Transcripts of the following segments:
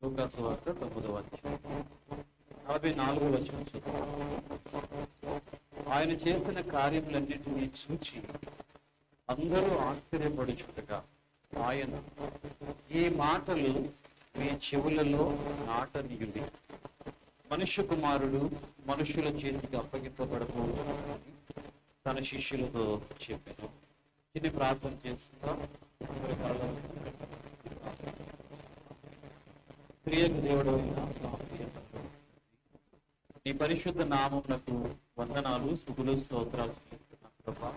లూకాసు వార్త 9వ అధ్యాయం 44వ వచనం చదువు. ఆయన చేసిన కార్యములన్నింటినీ చూచి అందరూ ఆశ్చర్యపడుచుండగా ఆయన, ఈ మాటలు మీ చెవులలో నాటనీయుడి, మనుష్య కుమారుడు మనుషుల చేతికి అప్పగింపబడబోతున్నాడని తన శిష్యులతో చెప్పాను. ఇది ప్రార్థన చేస్తుంటాం. ప్రియకు దేవుడు, నీ పరిశుద్ధ నామమునకు వందనాలు, స్తుతులు, స్తోత్రాలు చేస్తున్నాను ప్రభా.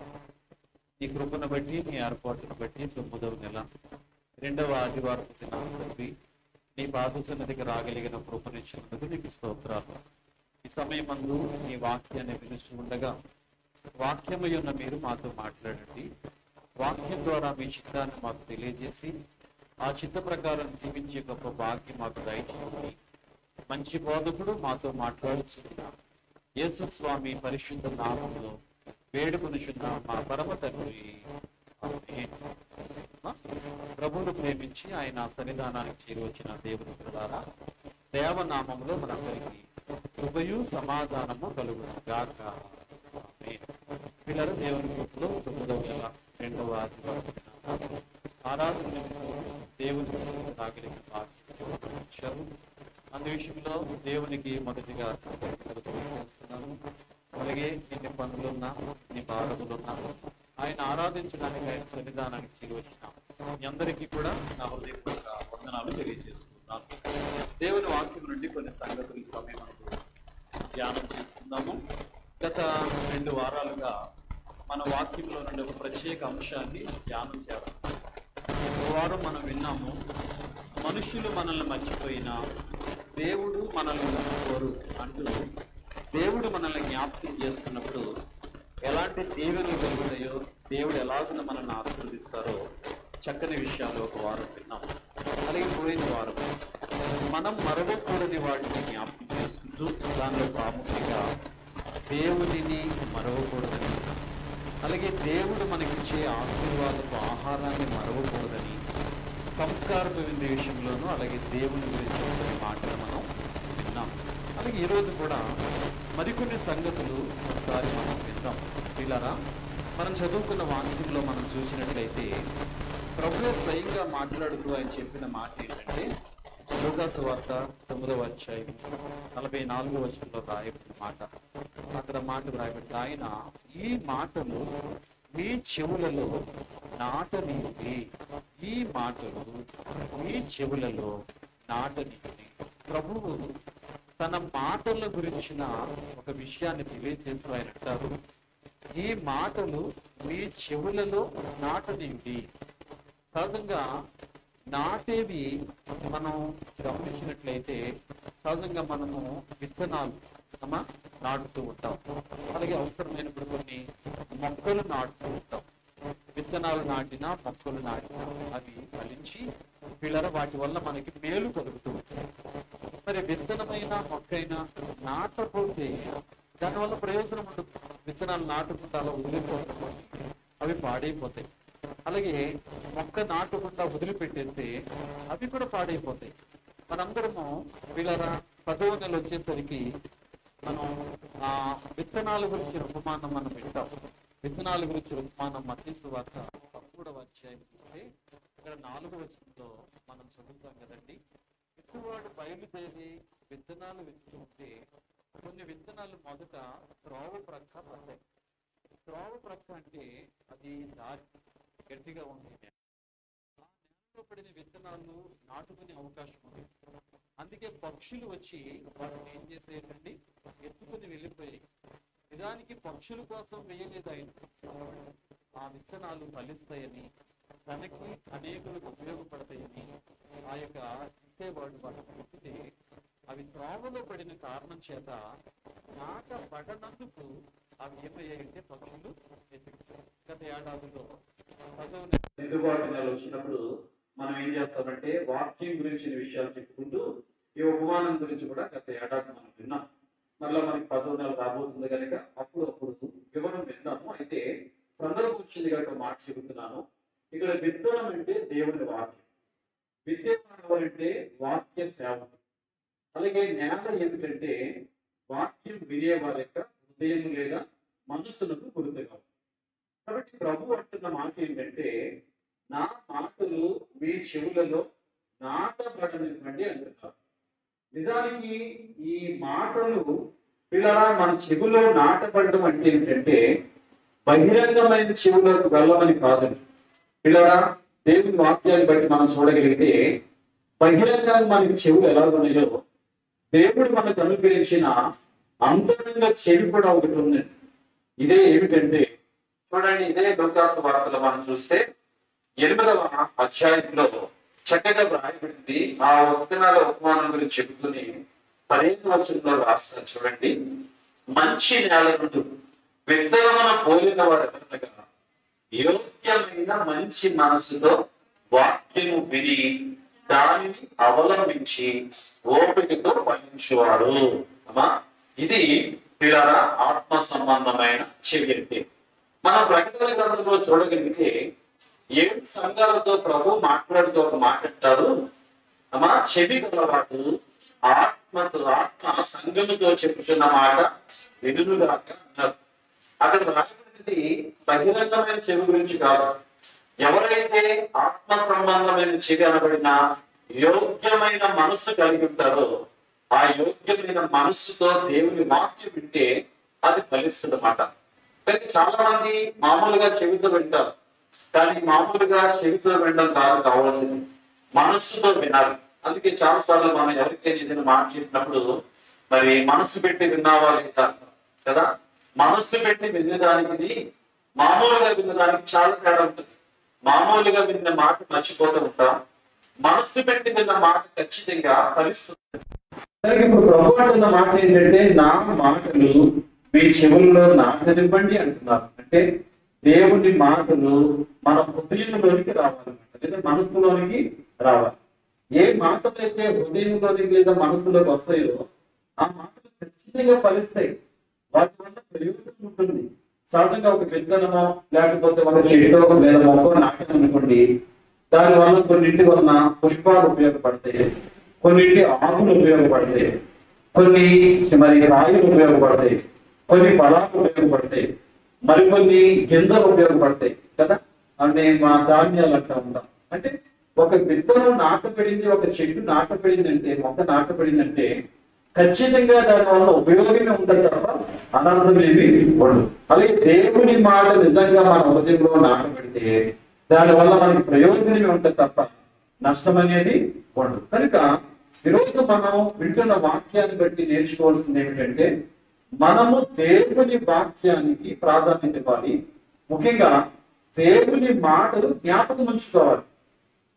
నీ కృపను బట్టి, నీ ఏర్పాటును బట్టి 9వ నెల 2వ ఆదివారం దినాన్ని బట్టి నీ పాద సన్నిధికి రాగలిగిన కృపనిచ్చినందుకు నీకు స్తోత్రాలు. ఈ సమయమందు నీ వాక్యాన్ని వినిస్తూ ఉండగా వాక్యమై ఉన్న మీరు మాతో మాట్లాడండి. వాక్యం ద్వారా మీ చిత్తాన్ని మాకు తెలియజేసి ఆ చిత్త ప్రకారం జీవించే గొప్ప భాగ్యం మాకు దయచేయండి. మంచి బోధకుడు మాతో మాట్లాడుచున్న యేసు స్వామి పరిశుద్ధ నామంలో వేడుకొనుచున్న మా పరమ తండ్రి, ఆమేన్. ప్రభువును ప్రేమించి ఆయన సన్నిధానానికి చేరువచ్చిన దేవుని పిల్లలారా, దేవనామంలో మనందరికీ కృపయు సమాధానము కలుగును గాక. ఆమేన్. పిల్లలు, దేవుని కృపలో 9వ నెల 2వ ఆదివారం ఆరాధన దేవుని రాగలిగిన భాగ్యం ఇచ్చారు. అందు విషయంలో దేవునికి మొదటిగా చేస్తున్నాను. అలాగే ఎన్ని పనులున్నా, ఎన్ని భారములున్నా ఆయన ఆరాధించడానికి, ఆయన సన్నిధానానికి చేరువచ్చిన మీ అందరికీ కూడా నా హృదయపూర్వక వందనాలు తెలియజేస్తున్నాను. దేవుని వాక్యం నుండి కొన్ని సంగతులు ఈ సమయం ధ్యానం చేసుకుందాము. గత 2 వారాలుగా మన వాక్యంలో నుండి ఒక ప్రత్యేక అంశాన్ని ధ్యానం చేస్తాం. ఒక వారం మనం విన్నాము, మనుషులు మనల్ని మర్చిపోయినా దేవుడు మనల్ని మర్చిపోరు అంటూ దేవుడు మనల్ని జ్ఞాపకం చేస్తున్నప్పుడు ఎలాంటి దీవెనలు కలుగుతాయో, దేవుడు ఎలాగున మనల్ని ఆశీర్వదిస్తారో చక్కని విషయాలు ఒక వారం విన్నాము. అలాగే పోయిన వారం మనం మరవకూడని వాటిని జ్ఞాపకం చేసుకుంటూ దానిలో ప్రాముఖ్యంగా దేవుడిని మరవకూడదని, అలాగే దేవుడు మనకిచ్చే ఆశీర్వాదపు ఆహారాన్ని మరవకూడదని, సంస్కారపు విందు విషయంలోనూ అలాగే దేవుని గురించి కొన్ని మాటలు మనం విన్నాం. అలాగే ఈరోజు కూడా మరికొన్ని సంగతులు ఒకసారి మనం విందాం. పిల్లరా, మనం చదువుకున్న వాక్యంలో మనం చూసినట్లయితే ప్రభువే స్వయంగా మాట్లాడుతూ ఆయన చెప్పిన మాట ఏంటంటే, లూకాసు వార్త 9వ అధ్యాయం 44వ వచనంలో రాయబడిన మాట. అక్కడ మాట రాయబడింది, ఆయన ఈ మాటలు మీ చెవులలో నాటనీయుడి, ఈ మాటలు మీ చెవులలో నాటనీయుడి. ప్రభువు తన మాటల గురించిన ఒక విషయాన్ని తెలియజేస్తూ ఆయన అంటారు, ఈ మాటలు మీ చెవులలో నాటనీయుడి. సహజంగా నాటేవి మనం గమనించినట్లయితే సహజంగా మనము విత్తనాలు నాటుతూ ఉంటాం. అలాగే అవసరమైనప్పుడు కొన్ని మొక్కలు నాటుతూ ఉంటాం. విత్తనాలు నాటినా, మొక్కలు నాటినా అవి ఫలించి పిల్లల వాటి వల్ల మనకి మేలు కలుగుతూ ఉంటుంది. మరి విత్తనమైన మొక్కైనా నాటకపోతే దానివల్ల ప్రయోజనం ఉండదు. విత్తనాలు నాటుకుంటా అలా వదిలిపోతే అవి పాడైపోతాయి. అలాగే మొక్క నాటుకుంటా వదిలిపెట్టేస్తే అవి కూడా పాడైపోతాయి. మనందరము పిల్లల 10వ నెల వచ్చేసరికి మనం ఆ విత్తనాల గురించి ఉపమానం మనం వింటాం. విత్తనాల గురించి ఉపమానం మత్తయి సువార్త 13వ అధ్యాయం చూస్తే ఇక్కడ 4వ వచనంలో మనం చదువుతాం కదండి. విత్తువాడు బయలుదేరి విత్తనాలు విత్తుతుంటే కొన్ని విత్తనాలు మొదట త్రోవ ప్రక్క పడతాయి. త్రోవ ప్రక్క అంటే అది దారి గట్టిగా ఉంది. ఆ నేలలో పడిన విత్తనాలు నాటుకునే అవకాశం ఉంది. అందుకే పక్షులు వచ్చి వాటిని ఏం చేసేయండి, ఎత్తుకుని వెళ్ళిపోయాయి. నిజానికి పక్షుల కోసం వేయలేదు ఆయన. ఆ విత్తనాలు ఫలిస్తాయని, తనకి అనేకులకు ఉపయోగపడతాయని ఆ యొక్క ఇచ్చేవాడు వాటిని ఎత్తితే అవి త్రోవలో పడిన కారణం చేత నాట పడనందుకు అవి ఏమయ్యాయంటే పక్షులు ఎత్తుకుంటాయి. గత ఏడాదిలో 10వ నెల వచ్చినప్పుడు మనం ఏం చేస్తామంటే వాక్యం గురించిన విషయాలు చెప్పుకుంటూ ఈ ఉపమానం గురించి కూడా గత ఏడాది మనం విన్నాం. మళ్ళీ మనకి 10వ నెల రాబోతుంది కనుక అప్పుడు వివరం విన్నాము. అయితే సందర్భం వచ్చింది కనుక మాట చెబుతున్నాను. ఇక్కడ విత్తనం అంటే దేవుని వాక్యం. విత్తేవాడు ఎవరంటే వాక్య సేవ. అలాగే నేల ఏమిటంటే వాక్యం వినేవారి యొక్క హృదయం లేదా మనస్సులకు గుర్తుగా. కాబట్టి ప్రభు అంటున్న మాట ఏంటంటే, నా మాటలు మీ చెవులలో నాటబడనివ్వండి అంటున్నారు. నిజానికి ఈ మాటలు పిల్లరా మన చెవులో నాటబడడం అంటే ఏంటంటే బహిరంగమైన చెవులకు వెళ్ళమని కాదు. పిల్లరా దేవుని వాక్యాన్ని బట్టి మనం చూడగలిగితే బహిరంగంగా మనకి చెవులు ఎలా ఉన్నాయో దేవుడు మనకు అనుగ్రహించిన అంతరంగ చెవి కూడా ఒకటి ఉంది. ఇదే ఏమిటంటే చూడండి, ఇదే లూకాసు వార్తలో మనం చూస్తే 8వ అధ్యాయంలో చక్కగా వ్రాయబడింది. ఆ వచనాల ఉపమానం గురించి చెబుతూనే 15వ వచనంలో రాస్తారు చూడండి. మంచి నేల నుండి విత్తనమున పోలిన వారు ఎవరనగా యోగ్యమైన మంచి మనసుతో వాక్యము విని దానిని అవలంబించి ఓపికతో ఫలించేవారు. అమ్మా, ఇది పిల్లరా ఆత్మ సంబంధమైన చెవి అంటే. మన ప్రకటన గ్రంథంలో చూడగలిగితే 7 సంఘాలతో ప్రభు మాట్లాడుతూ ఒక మాట అంటారు. అమ్మా, చెవి గలవాడు ఆత్మ సంఘముతో చెప్పుచున్న మాట వినుగాక అన్నారు. అక్కడ రాజకీయ బహిరంగమైన చెవి గురించి కాదు. ఎవరైతే ఆత్మ సంబంధమైన చెవి అనబడిన యోగ్యమైన మనస్సు కలిగి ఉంటారో ఆ యోగ్యమైన మనస్సుతో దేవుని వాక్యం వింటే అది ఫలిస్తుంది అన్నమాట. కానీ చాలా మంది మామూలుగా చెవితో వింటారు, కానీ మామూలుగా చెవితో వినడం కాదు కావాల్సింది, మనస్సుతో వినాలి. అందుకే చాలా సార్లు మనం ఎవరికైనా ఏదైనా మాట చెప్పినప్పుడు మరి మనస్సు పెట్టి విన్నావా లేదా కదా. మనస్సు పెట్టి విన్నదానికి మామూలుగా విన్నదానికి చాలా తేడా ఉంటుంది. మామూలుగా విన్న మాట మర్చిపోతూ ఉంటాం, మనస్సు పెట్టి విన్న మాట ఖచ్చితంగా ఫలిస్తుంది. ఇప్పుడు ప్రభు అంటున్న మాట ఏంటంటే, నా మాటలు మీ చెవుల్లో నాటనివ్వండి అంటున్నారు. అంటే దేవుని మాటలు మన హృదయంలోనికి రావాలన్నమాట, లేదా మనసులోనికి రావాలి. ఏ మాటలు అయితే హృదయంలోనికి లేదా మనసులోకి వస్తాయో ఆ మాటలు ఖచ్చితంగా ఫలిస్తాయి. వాటి వల్ల ప్రయోజనం ఉంటుంది. సాధారణంగా ఒక విత్తనమో లేకపోతే ఒక చెట్టో లేదా మొక్క నాటం అనుకోండి, దాని వల్ల కొన్నింటి వలన పుష్పాలు ఉపయోగపడతాయి, కొన్నింటి ఆకులు ఉపయోగపడతాయి, కొన్ని మరి కాయలు ఉపయోగపడతాయి, కొన్ని ఫలాలు ఉపయోగపడతాయి, మరికొన్ని గింజలు ఉపయోగపడతాయి కదా. అంటే మా ధాన్యాలు అంటా ఉంటాం. అంటే ఒక విత్తనం నాటబడింది, ఒక చెట్టు నాటబడింది అంటే, మొక్క నాటబడిందంటే ఖచ్చితంగా దాని వల్ల ఉపయోగమే ఉంటుంది తప్ప అనర్థమేమి ఉండదు. అలాగే దేవుని మాట నిజంగా మన హృదయంలో నాటబడితే దాని వల్ల మనకి ప్రయోజనమే ఉంటుంది తప్ప నష్టం అనేది ఉండదు. కనుక ఈరోజు మనం వింటున్న వాక్యాన్ని బట్టి నేర్చుకోవాల్సింది ఏమిటంటే, మనము దేవుని వాక్యానికి ప్రాధాన్యత ఇవ్వాలి. ముఖ్యంగా దేవుని మాటలు జ్ఞాపకం ఉంచుకోవాలి.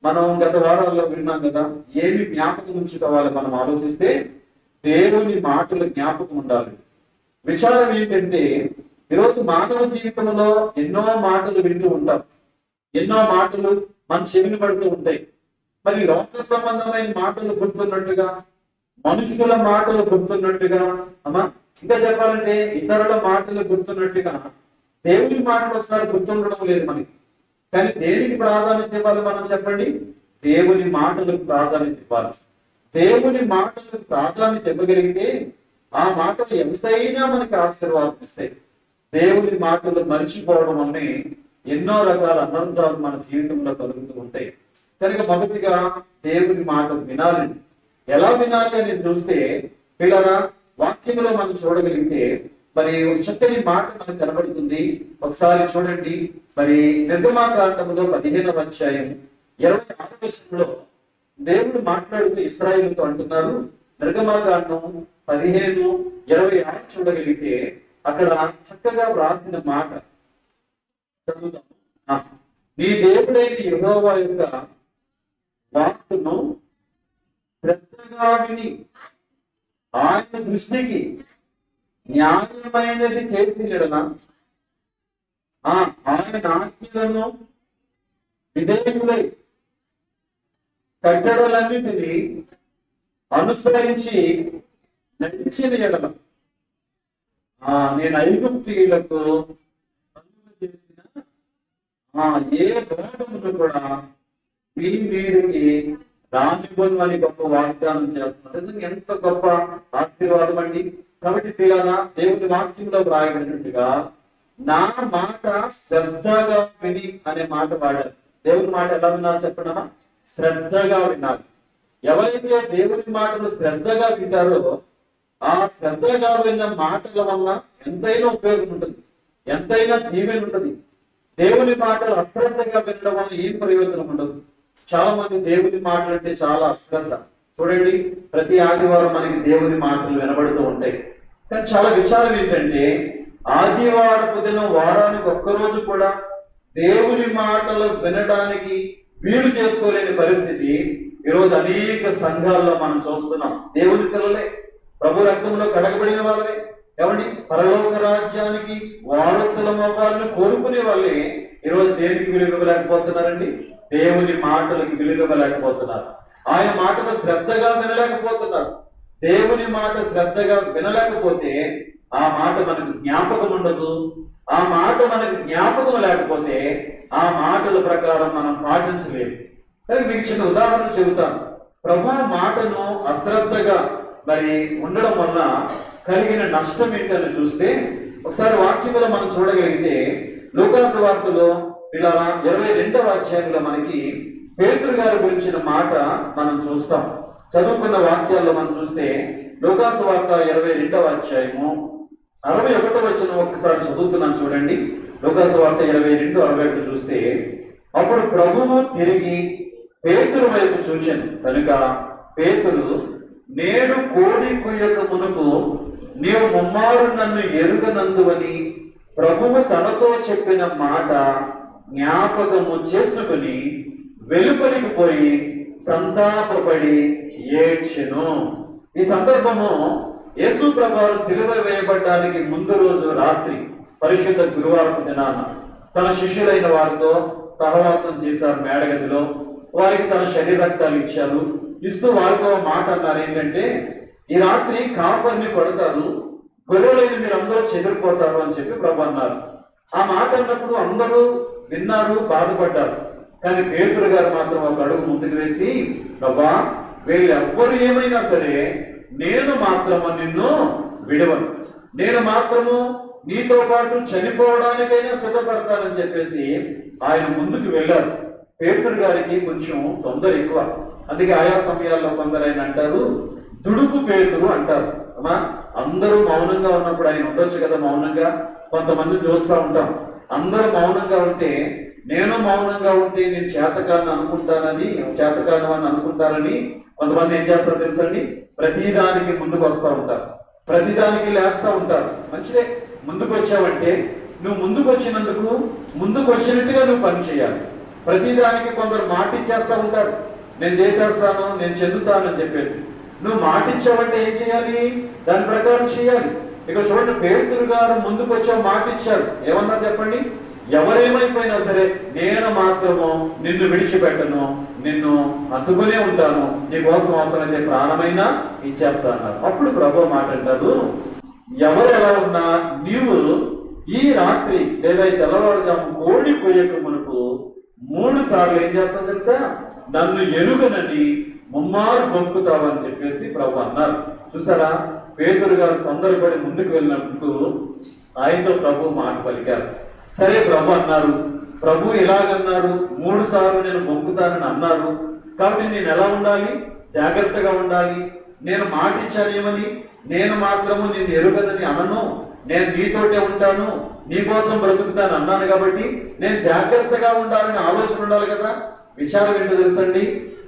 మనం గత వారాల్లో విన్నాం కదా, ఏమి జ్ఞాపకం ఉంచుకోవాలి మనం ఆలోచిస్తే దేవుని మాటలు జ్ఞాపకం ఉండాలి. విచారం ఏంటంటే, ఈరోజు మానవ జీవితంలో ఎన్నో మాటలు వింటూ ఉంటాం, ఎన్నో మాటలు మన చెవిని పడుతూ ఉంటాయి. మరి లోక సంబంధమైన మాటలు గుర్తున్నట్టుగా, మనుషుల మాటలు గుర్తున్నట్టుగా, అమ్మా ఇంకా చెప్పాలంటే ఇతరుల మాటలు గుర్తున్నట్టుగా దేవుని మాటలు ఒకసారి గుర్తుండడం లేదు మనకి. కానీ దేనికి ప్రాధాన్యత ఇవ్వాలి మనం చెప్పండి? దేవుని మాటలకు ప్రాధాన్యత ఇవ్వాలి. దేవుని మాటలకు ప్రాధాన్యత ఇవ్వగలిగితే ఆ మాటలు ఎంతైనా మనకి ఆశీర్వాదం ఇస్తాయి. దేవుని మాటలు మరిచిపోవడం వల్లే ఎన్నో రకాల అనర్థాలు మన జీవితంలో కలుగుతూ ఉంటాయి. కనుక మొదటిగా దేవుని మాటలు వినాలి. ఎలా వినాలి అని చూస్తే పిల్లరా, వాక్యంలో మనం చూడగలిగితే మరి ఒక చక్కని మాట మనకు కనబడుతుంది. ఒకసారి చూడండి, మరి నిర్గమాకాండంలో 15వ అధ్యాయం 26వ వచనంలో దేవుడు మాట్లాడుతూ ఇశ్రాయేలుతో అంటున్నారు. నిర్గమాకాండం 15:26 చూడగలిగితే అక్కడ చక్కగా వ్రాసిన మాట చదువుతాం. నీ దేవుడైన యెహోవా యొక్క వాక్కును శ్రద్ధగా విని ఆయన దృష్టికి న్యాయమైనది చేసి ఆయన ఆజ్ఞలను విధేయులై కట్టడలన్నిటినీ అనుసరించి నడిచిన ఎడల నేను ఐగుప్తీయులకు చేసిన ఏ రోగమును కూడా మీ మీదికి రానివ్వను అని గొప్ప వాగ్దానం చేస్తున్నారు. నిజంగా ఎంత గొప్ప ఆశీర్వాదం అండి. కాబట్టి పిల్లల దేవుని వాక్యంలో వ్రాయబడినట్టుగా నా మాట శ్రద్ధగా విని అనే మాట వాడారు. దేవుని మాట ఎలా వినాలి చెప్పండి, శ్రద్ధగా వినాలి. ఎవరైతే దేవుని మాటలు శ్రద్ధగా వింటారో ఆ శ్రద్ధగా విన్న మాటల వల్ల ఎంతైనా ఉపయోగం ఉంటుంది, ఎంతైనా దీవెన ఉంటుంది. దేవుని మాటలు అశ్రద్ధగా వినడం వల్ల ఏం ప్రయోజనం ఉండదు. చాలా మంది దేవుని మాటలు అంటే చాలా అశ్రద్ధ. చూడండి, ప్రతి ఆదివారం మనకి దేవుని మాటలు వినబడుతూ ఉంటాయి. కానీ చాలా విచారం ఏంటంటే ఆదివారపు దినం వారానికి ఒక్కరోజు కూడా దేవుని మాటలు వినడానికి వీలు చేసుకోలేని పరిస్థితి ఈరోజు అనేక సంఘాల్లో మనం చూస్తున్నాం. దేవుని పిల్లలే, ప్రభు రక్తంలో కడగబడిన వాళ్ళే, ఏమండి పరలోక రాజ్యానికి వారసులం అవ్వాలని కోరుకునే వాళ్ళే ఈరోజు దేనికి విలువ ఇవ్వలేకపోతున్నారండి? దేవుని మాటలకు విలువ ఇవ్వలేకపోతున్నారు. ఆయన మాటలు శ్రద్ధగా వినలేకపోతున్నారు. దేవుని మాట శ్రద్ధగా వినలేకపోతే ఆ మాట మనకు జ్ఞాపకం ఉండదు. ఆ మాట మనకు జ్ఞాపకం లేకపోతే ఆ మాటల ప్రకారం మనం పాటించలేము. కానీ మీకు చిన్న ఉదాహరణ చెబుతాను. ప్రభు మాటను అశ్రద్ధగా మరి ఉండడం వల్ల కలిగిన నష్టం ఏంటని చూస్తే ఒకసారి వాక్యంలో మనం చూడగలిగితే లూకాసు వార్తలో ఇలా 22వ అధ్యాయంలో మనకి పేతురు గారి గురించిన మాట మనం చూస్తాం. చదువుకున్న వాక్యాల్లో మనం చూస్తే లూకాసు వార్త 22వ అధ్యాయము 61వ వచనం ఒకసారి చదువుతున్నాను చూడండి. లూకాసు వార్త 22:61 చూస్తే అప్పుడు ప్రభువు తిరిగి పేతురు వైపు చూచాను కనుక పేతురు, నేడు కోడి కొయ్యక మునుపు నీవు ముమ్మారు నన్ను ఎరుగనందువని ప్రభువు తనతో చెప్పిన మాట జ్ఞాపకము చేసుకుని వెలుపలికి పోయి సంతాపపడి ఏడ్చెను. ఈ సందర్భము యేసు ప్రభువు సిలువ వేయబడ్డానికి ముందు రోజు రాత్రి పరిశుద్ధ గురువారపు దినాన తన శిష్యులైన వారితో సహవాసం చేశారు. మేడగదిలో వారికి తన శరీరక్తాలు ఇచ్చారు. ఇస్తూ వారితో మాట అన్నారు ఏంటంటే, ఈ రాత్రి కాపర్ని కొడతారు, గొర్రెలైన మీరు అందరూ చెదిరిపోతారు అని చెప్పి ప్రభు అన్నారు. ఆ మాట అన్నప్పుడు అందరూ విన్నారు, బాధపడ్డారు. కానీ పేతురు గారు మాత్రం ఒక అడుగు ముందుకు వేసి, ప్రభా వీళ్ళు ఎవ్వరు ఏమైనా సరే నేను మాత్రము నిన్ను విడవను, నేను మాత్రము నీతో పాటు చనిపోవడానికైనా సిద్ధపడతానని చెప్పేసి ఆయన ముందుకు వెళ్ళారు. పేతురు గారికి కొంచెం తొందర ఎక్కువ. అందుకే ఆయా సమయాల్లో కొందరైనా అంటారు దుడుకు పేతురు అంటారు. అమ్మా అందరూ మౌనంగా ఉన్నప్పుడు ఆయన ఉండొచ్చు కదా మౌనంగా. కొంతమంది చూస్తూ ఉంటాం, అందరూ మౌనంగా ఉంటే నేను మౌనంగా ఉంటే నేను చేతకాన్ని అనుకుంటానని, చేతకాను అని అనుకుంటారని కొంతమంది ఏం చేస్తారో తెలుసండి, ప్రతిదానికి ముందుకు వస్తూ ఉంటారు, ప్రతిదానికి లేస్తూ ఉంటారు. మంచిదే, ముందుకు వచ్చావంటే నువ్వు ముందుకు వచ్చినందుకు ముందుకు వచ్చినట్టుగా నువ్వు పని చేయాలి. ప్రతిదానికి కొందరు మాట ఇచ్చేస్తూ ఉంటారు, నేను చేసేస్తాను, నేను చెందుతాను అని చెప్పేసి. నువ్వు మాట ఇచ్చావంటే ఏం చేయాలి? దాని ప్రకారం చేయాలి. ఇక్కడ చూడండి, పేతురు గారు ముందుకు వచ్చావు, మాట ఇచ్చారు. ఏమన్నారు చెప్పండి? ఎవరేమైపోయినా సరే నేను మాత్రము నిన్ను విడిచిపెట్టను, నిన్ను అందుకునే ఉంటాను, నీ కోసం అవసరమైతే ప్రాణమైనా ఇచ్చేస్తా అన్నారు. అప్పుడు ప్రభు మాట అంటారు, ఎవరు ఎలా ఉన్నా నీవు ఈ రాత్రి లేదా ఈ తెల్లవారుజాము కోడి కొయ్యక మునుపు 3 సార్లు ఏం చేస్తావు తెలుసా? నన్ను ఎరుగనని ముమ్మారు బొక్కుతావని చెప్పేసి ప్రభు అన్నారు. చూసారా, పేతురు గారు తొందరపడి ముందుకు వెళ్ళినప్పుడు ఆయనతో ప్రభు మాట పలికారు. సరే ప్రభు అన్నారు, ప్రభు ఎలాగన్నారు? 3 సార్లు నేను బొక్కుతానని అన్నారు. కాబట్టి నేను ఎలా ఉండాలి? జాగ్రత్తగా ఉండాలి. నేను మాట ఇచ్చానేమని నేను మాత్రము నేను ఎరుగనని అనను, నేను నీతోటే ఉంటాను, నీ కోసం బ్రతుకుతాను అన్నాను. కాబట్టి నేను జాగ్రత్తగా ఉండాలని ఆలోచన ఉండాలి కదా. విచారం ఏంటో తెలుసండి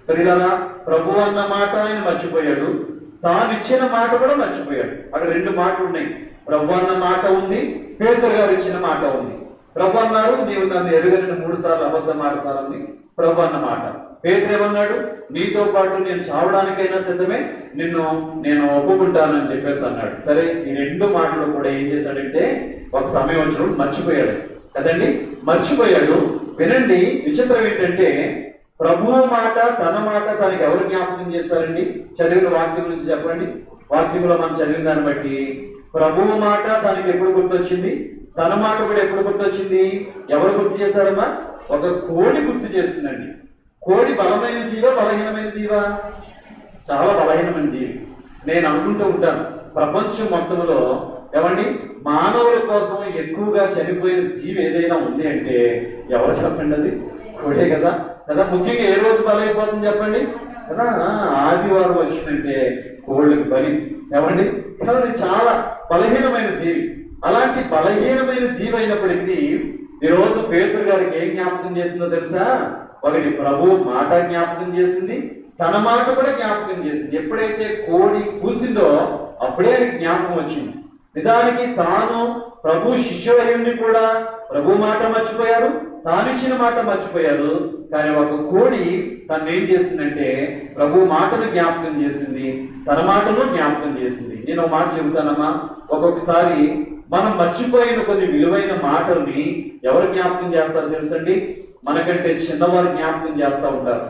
ప్రియులారా, ప్రభు అన్న మాట ఆయన మర్చిపోయాడు, తాను ఇచ్చిన మాట కూడా మర్చిపోయాడు. అక్కడ 2 మాటలు ఉన్నాయి. ప్రభు అన్న మాట ఉంది, పేతురు గారు ఇచ్చిన మాట ఉంది. ప్రభు అన్నారు, నీవు నన్ను ఎరుగనని 3 సార్లు అబద్ధం ఆడతానని ప్రభు అన్న మాట. పేతురు ఏమన్నాడు? నీతో పాటు నేను చావడానికైనా సిద్ధమే, నేను ఒప్పుకుంటానని చెప్పేసి అన్నాడు. సరే, ఈ 2 మాటలు కూడా ఏం చేశాడంటే ఒక సమయం వచ్చినప్పుడు మర్చిపోయాడు కదండి, మర్చిపోయాడు. వినండి, విచిత్రం ఏంటంటే ప్రభువు మాట తన మాట తనకి ఎవరు జ్ఞాపకం చేస్తారండి? చదివిన వాక్యం నుంచి చెప్పండి. వాక్యంలో మనం చదివిన దాన్ని బట్టి ప్రభువు మాట తనకి ఎప్పుడు గుర్తొచ్చింది? తన మాట కూడా ఎప్పుడు గుర్తొచ్చింది? ఎవరు గుర్తు చేశారమ్మా? ఒక కోడి గుర్తు చేసిందండి. కోడి బలమైన జీవా బలహీనమైన జీవా? చాలా బలహీనమైన జీవి. నేను అనుకుంటూ ఉంటాను, ప్రపంచం మొత్తంలో ఏమండి మానవుల కోసం ఎక్కువగా చనిపోయిన జీవి ఏదైనా ఉంది అంటే ఎవరు చెప్పండి? అది కోడే కదా. కదా ముఖ్యంగా ఏ రోజు బలైపోతుంది చెప్పండి కదా? ఆదివారం వచ్చిందంటే కోళ్ళకి బలి. ఏమండి కాబట్టి చాలా బలహీనమైన జీవి. అలాంటి బలహీనమైన జీవి అయినప్పటికీ ఈరోజు పేతురు గారికి ఏం జ్ఞాపకం చేసిందో తెలుసా? వారికి ప్రభు మాట జ్ఞాపకం చేసింది, తన మాట కూడా జ్ఞాపకం చేసింది. ఎప్పుడైతే కోడి కూసిందో అప్పుడే ఆయనకి జ్ఞాపకం వచ్చింది. నిజానికి తాను ప్రభు శిష్యుడి కూడా ప్రభు మాట మర్చిపోయారు, తానిచ్చిన మాట మర్చిపోయారు. కానీ ఒక కోడి తను ఏం చేసిందంటే ప్రభు మాటను జ్ఞాపకం చేసింది, తన మాటను జ్ఞాపకం చేసింది. నేను ఒక మాట చెబుతానమ్మా, ఒక్కొక్కసారి మనం మర్చిపోయిన కొన్ని విలువైన మాటల్ని ఎవరు జ్ఞాపకం చేస్తారో తెలుసండి? మనకంటే చిన్నవారు జ్ఞాపకం చేస్తూ ఉంటారు.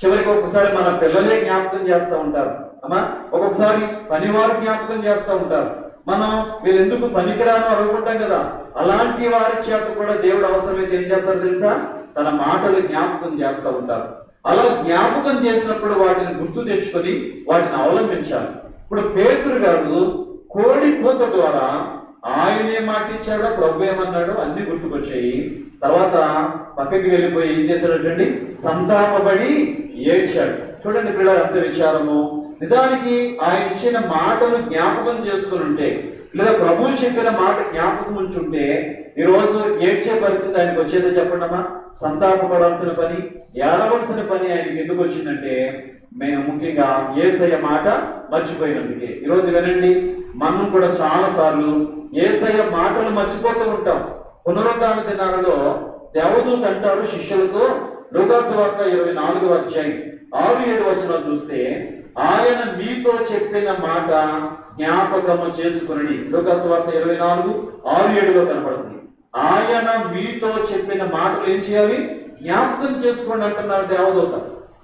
చివరికి ఒక్కొక్కసారి మన పిల్లలే జ్ఞాపకం చేస్తూ ఉంటారు అమ్మా. ఒక్కొక్కసారి పనివారు జ్ఞాపకం చేస్తూ ఉంటారు. మనం వీళ్ళు ఎందుకు పనికిరాను అనుకుంటాం కదా, అలాంటి వారి చేత కూడా దేవుడు అవసరమైతే ఏం చేస్తారో తెలుసా? తన మాటలు జ్ఞాపకం చేస్తూ ఉంటారు. అలా జ్ఞాపకం చేసినప్పుడు వాటిని గుర్తు తెచ్చుకొని వాటిని అవలంబించాలి. ఇప్పుడు పేతురు గారు కోడి కూత ద్వారా ఆయన ఏం మాట ఇచ్చాడో ప్రభు ఏమన్నాడో అన్ని గుర్తుకొచ్చాయి. తర్వాత పక్కకి వెళ్ళిపోయి ఏం చేశాడండి? సంతాపబడి ఏడ్చాడు. చూడండి పిల్లలు అంత విచారము. నిజానికి ఆయన ఇచ్చిన మాటలు జ్ఞాపకం చేసుకుని ఉంటే, లేదా ప్రభు చెప్పిన మాట జ్ఞాపకం ఉంచుంటే ఈరోజు ఏడ్చే పరిస్థితి ఆయనకు వచ్చేదో చెప్పండమ్మా? సంతాపపడాల్సిన పని, ఏడవలసిన పని ఆయనకి ఎందుకు వచ్చిందంటే మేము ముఖ్యంగా యేసయ్య మాట మర్చిపోయినందుకే. ఈరోజు వినండి, మనం కూడా చాలా సార్లు యేసయ్య మాటలు మర్చిపోతూ ఉంటాం. పునరుద్ధాన దినాలలో దేవదూత అంటారు శిష్యులతో, లూకాసు వార్త 24వ అధ్యాయం 6-7 వచనాలు చూస్తే, ఆయన మీతో చెప్పిన మాట జ్ఞాపకము చేసుకుని. లూకాసు వార్త 24:6-7లో కనపడుతుంది. ఆయన మీతో చెప్పిన మాటలు ఏం చేయాలి? జ్ఞాపకం చేసుకోండి అంటున్నారు దేవదూత.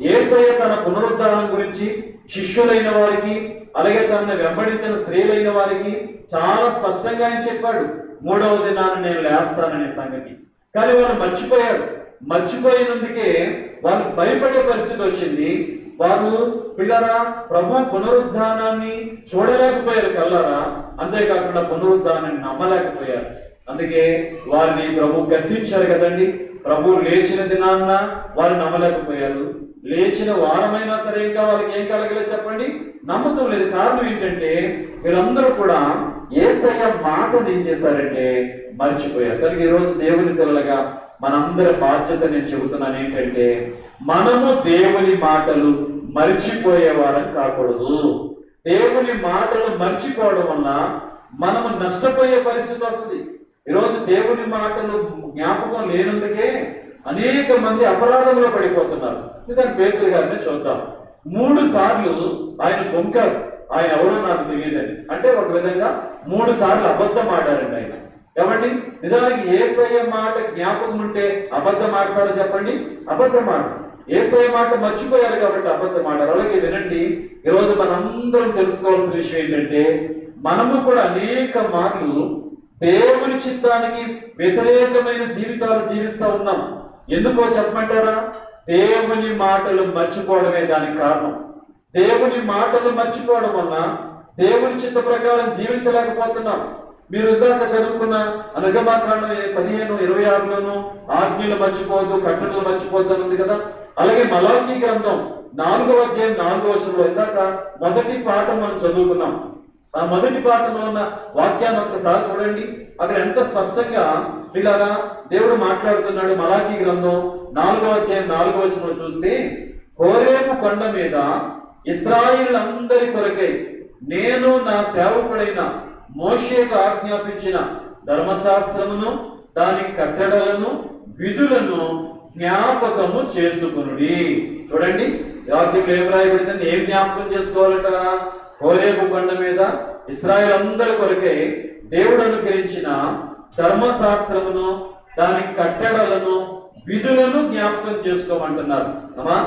యేసయ్య తన పునరుద్ధానం గురించి శిష్యులైన వారికి, అలాగే తనని వెంబడించిన స్త్రీలైన వారికి చాలా స్పష్టంగా ఆయన చెప్పాడు, 3వ దినాన నేను లేస్తాననే సంగతి. కానీ వాళ్ళు మర్చిపోయారు. మర్చిపోయినందుకే వాళ్ళు భయపడే పరిస్థితి వచ్చింది. వారు పిల్లరా ప్రభు పునరుద్ధానాన్ని చూడలేకపోయారు కల్లారా, అంతేకాకుండా పునరుద్ధానాన్ని నమ్మలేకపోయారు. అందుకే వారిని ప్రభు గద్దించారు కదండి. ప్రభు లేచిన దినాన్న వారు నమ్మలేకపోయారు. లేచిన వారమైనా సరే ఇంకా వాళ్ళకి ఏం కలగలేదు చెప్పండి? నమ్మకం లేదు. కారణం ఏంటంటే వీళ్ళందరూ కూడా యేసయ్య మాటను ఏం చేశారంటే మర్చిపోయారు. కనుక ఈరోజు దేవుని పిల్లలుగా మనందరి బాధ్యత నేను చెబుతున్నాను ఏంటంటే, మనము దేవుని మాటలు మర్చిపోయేవారం కాకూడదు. దేవుని మాటలు మర్చిపోవడం వల్ల మనము నష్టపోయే పరిస్థితి వస్తుంది. ఈరోజు దేవుని మాటలు జ్ఞాపకం లేనందుకే అనేక మంది అపరాధంలో పడిపోతున్నారు. నిజాన్ని పేతురు గారిని చూద్దాం. 3 సార్లు ఆయన పొంకారు, ఆయన ఎవరో నాకు తెలియదని. అంటే ఒక విధంగా 3 సార్లు అబద్ధం ఆడారండి ఆయన. ఏమండి నిజానికి యేసయ్య మాట జ్ఞాపకం ఉంటే అబద్ధం ఆడతారో చెప్పండి? అబద్ధం ఆడరు. యేసయ్య మాట మర్చిపోయారు కాబట్టి అబద్ధం ఆడారు. అలాగే వినండి, ఈరోజు మనందరం తెలుసుకోవాల్సిన విషయం ఏంటంటే, మనము కూడా అనేక మార్లు దేవుని చిత్తానికి వ్యతిరేకమైన జీవితాలు జీవిస్తూ ఉన్నాం. ఎందుకో చెప్పమంటారా? దేవుని మాటలు మర్చిపోవడమే దానికి కారణం. దేవుని మాటలు మర్చిపోవడం వల్ల దేవుని చిత్త ప్రకారం జీవించలేకపోతున్నాం. మీరు ఇందాక చదువుకున్న నిర్గమకాండం 15:26లోను ఆజ్ఞలు మర్చిపోవద్దు, కట్టడలు మర్చిపోవద్దు అని ఉంది కదా. అలాగే మలాకీ గ్రంథం 4వ అధ్యాయం 4వ వచనంలో ఇందాక మొదటి పాఠం మనం చదువుకున్నాం. ఆ మొదటి పాఠంలో ఉన్న వాక్యాన్ని ఒక్కసారి చూడండి. అక్కడ ఎంత స్పష్టంగా పిల్లరా దేవుడు మాట్లాడుతున్నాడు. మలాకీ గ్రంథం 4వ అధ్యాయం 4వ వచనంలో చూస్తే, హోరేబు కొండ మీద ఇశ్రాయేలులందరి కొరకై నేను నా సేవకుడైన మోషేకు ఆజ్ఞాపించిన ధర్మశాస్త్రమును, దాని కట్టడలను, విధులను జ్ఞాపకము చేసుకునుడి. చూడండి వాక్యంలో ఏం రాయబడిందని, ఏం జ్ఞాపకం చేసుకోవాలట? హోరేబు కొండ మీద ఇశ్రాయేలు అందరి కొరకై దేవుడు అనుగ్రహించిన ధర్మశాస్త్రమును, దాని కట్టడలను, విధులను జ్ఞాపకం చేసుకోమంటున్నారు. అమ్మా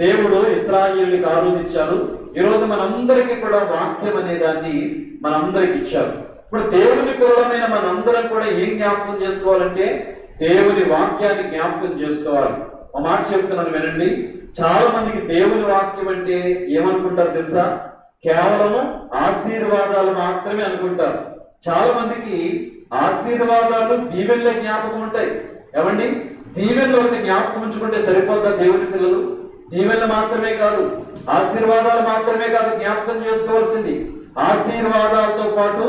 దేవుడు ఇశ్రాయేలుకి ఆరోధించారు. ఈరోజు మనందరికీ కూడా వాక్యం అనే దాన్ని మనందరికి ఇచ్చారు. ఇప్పుడు దేవుని పిల్లలమైన మనందరం కూడా ఏం జ్ఞాపకం చేసుకోవాలంటే దేవుని వాక్యాన్ని జ్ఞాపకం చేసుకోవాలి. ఒక మాట చెప్తున్నాను వినండి. చాలా మందికి దేవుని వాక్యం అంటే ఏమనుకుంటారు తెలుసా? కేవలము ఆశీర్వాదాలు మాత్రమే అనుకుంటారు. చాలా మందికి ఆశీర్వాదాలు దీవెనలే జ్ఞాపకం ఉంటాయి. ఏమండి, దీవెనలు ఒకటి జ్ఞాపకం ఉంచుకుంటే సరిపోతారు దేవుని పిల్లలు? దీవెనలు మాత్రమే కాదు, ఆశీర్వాదాలు మాత్రమే కాదు జ్ఞాపకం చేసుకోవాల్సింది, ఆశీర్వాదాలతో పాటు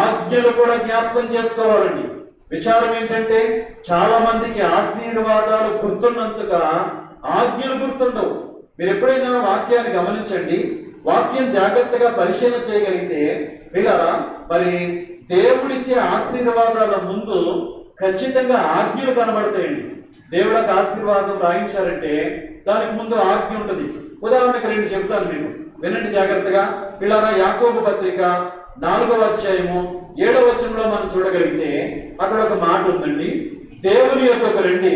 ఆజ్ఞలు కూడా జ్ఞాపకం చేసుకోవాలండి. విచారం ఏంటంటే చాలా మందికి ఆశీర్వాదాలు గుర్తున్నంతగా ఆజ్ఞలు గుర్తుండవు. మీరు ఎప్పుడైనా వాక్యాన్ని గమనించండి, వాక్యం జాగ్రత్తగా పరిశీలన చేయగలిగితే పిల్లరా, మరి దేవుడిచ్చే ఆశీర్వాదాల ముందు ఖచ్చితంగా ఆజ్ఞలు కనబడతాయండి. దేవుడికి ఆశీర్వాదం రాయించారంటే దానికి ముందు ఆజ్ఞ ఉంటుంది. ఉదాహరణకు రెండు చెప్తాను మీకు, వినండి జాగ్రత్తగా. పిల్లరా, యాకోబు పత్రిక 4వ అధ్యాయము 7వ వచనంలో మనం చూడగలిగితే అక్కడ ఒక మాట ఉందండి, దేవుని యొద్దకు రండి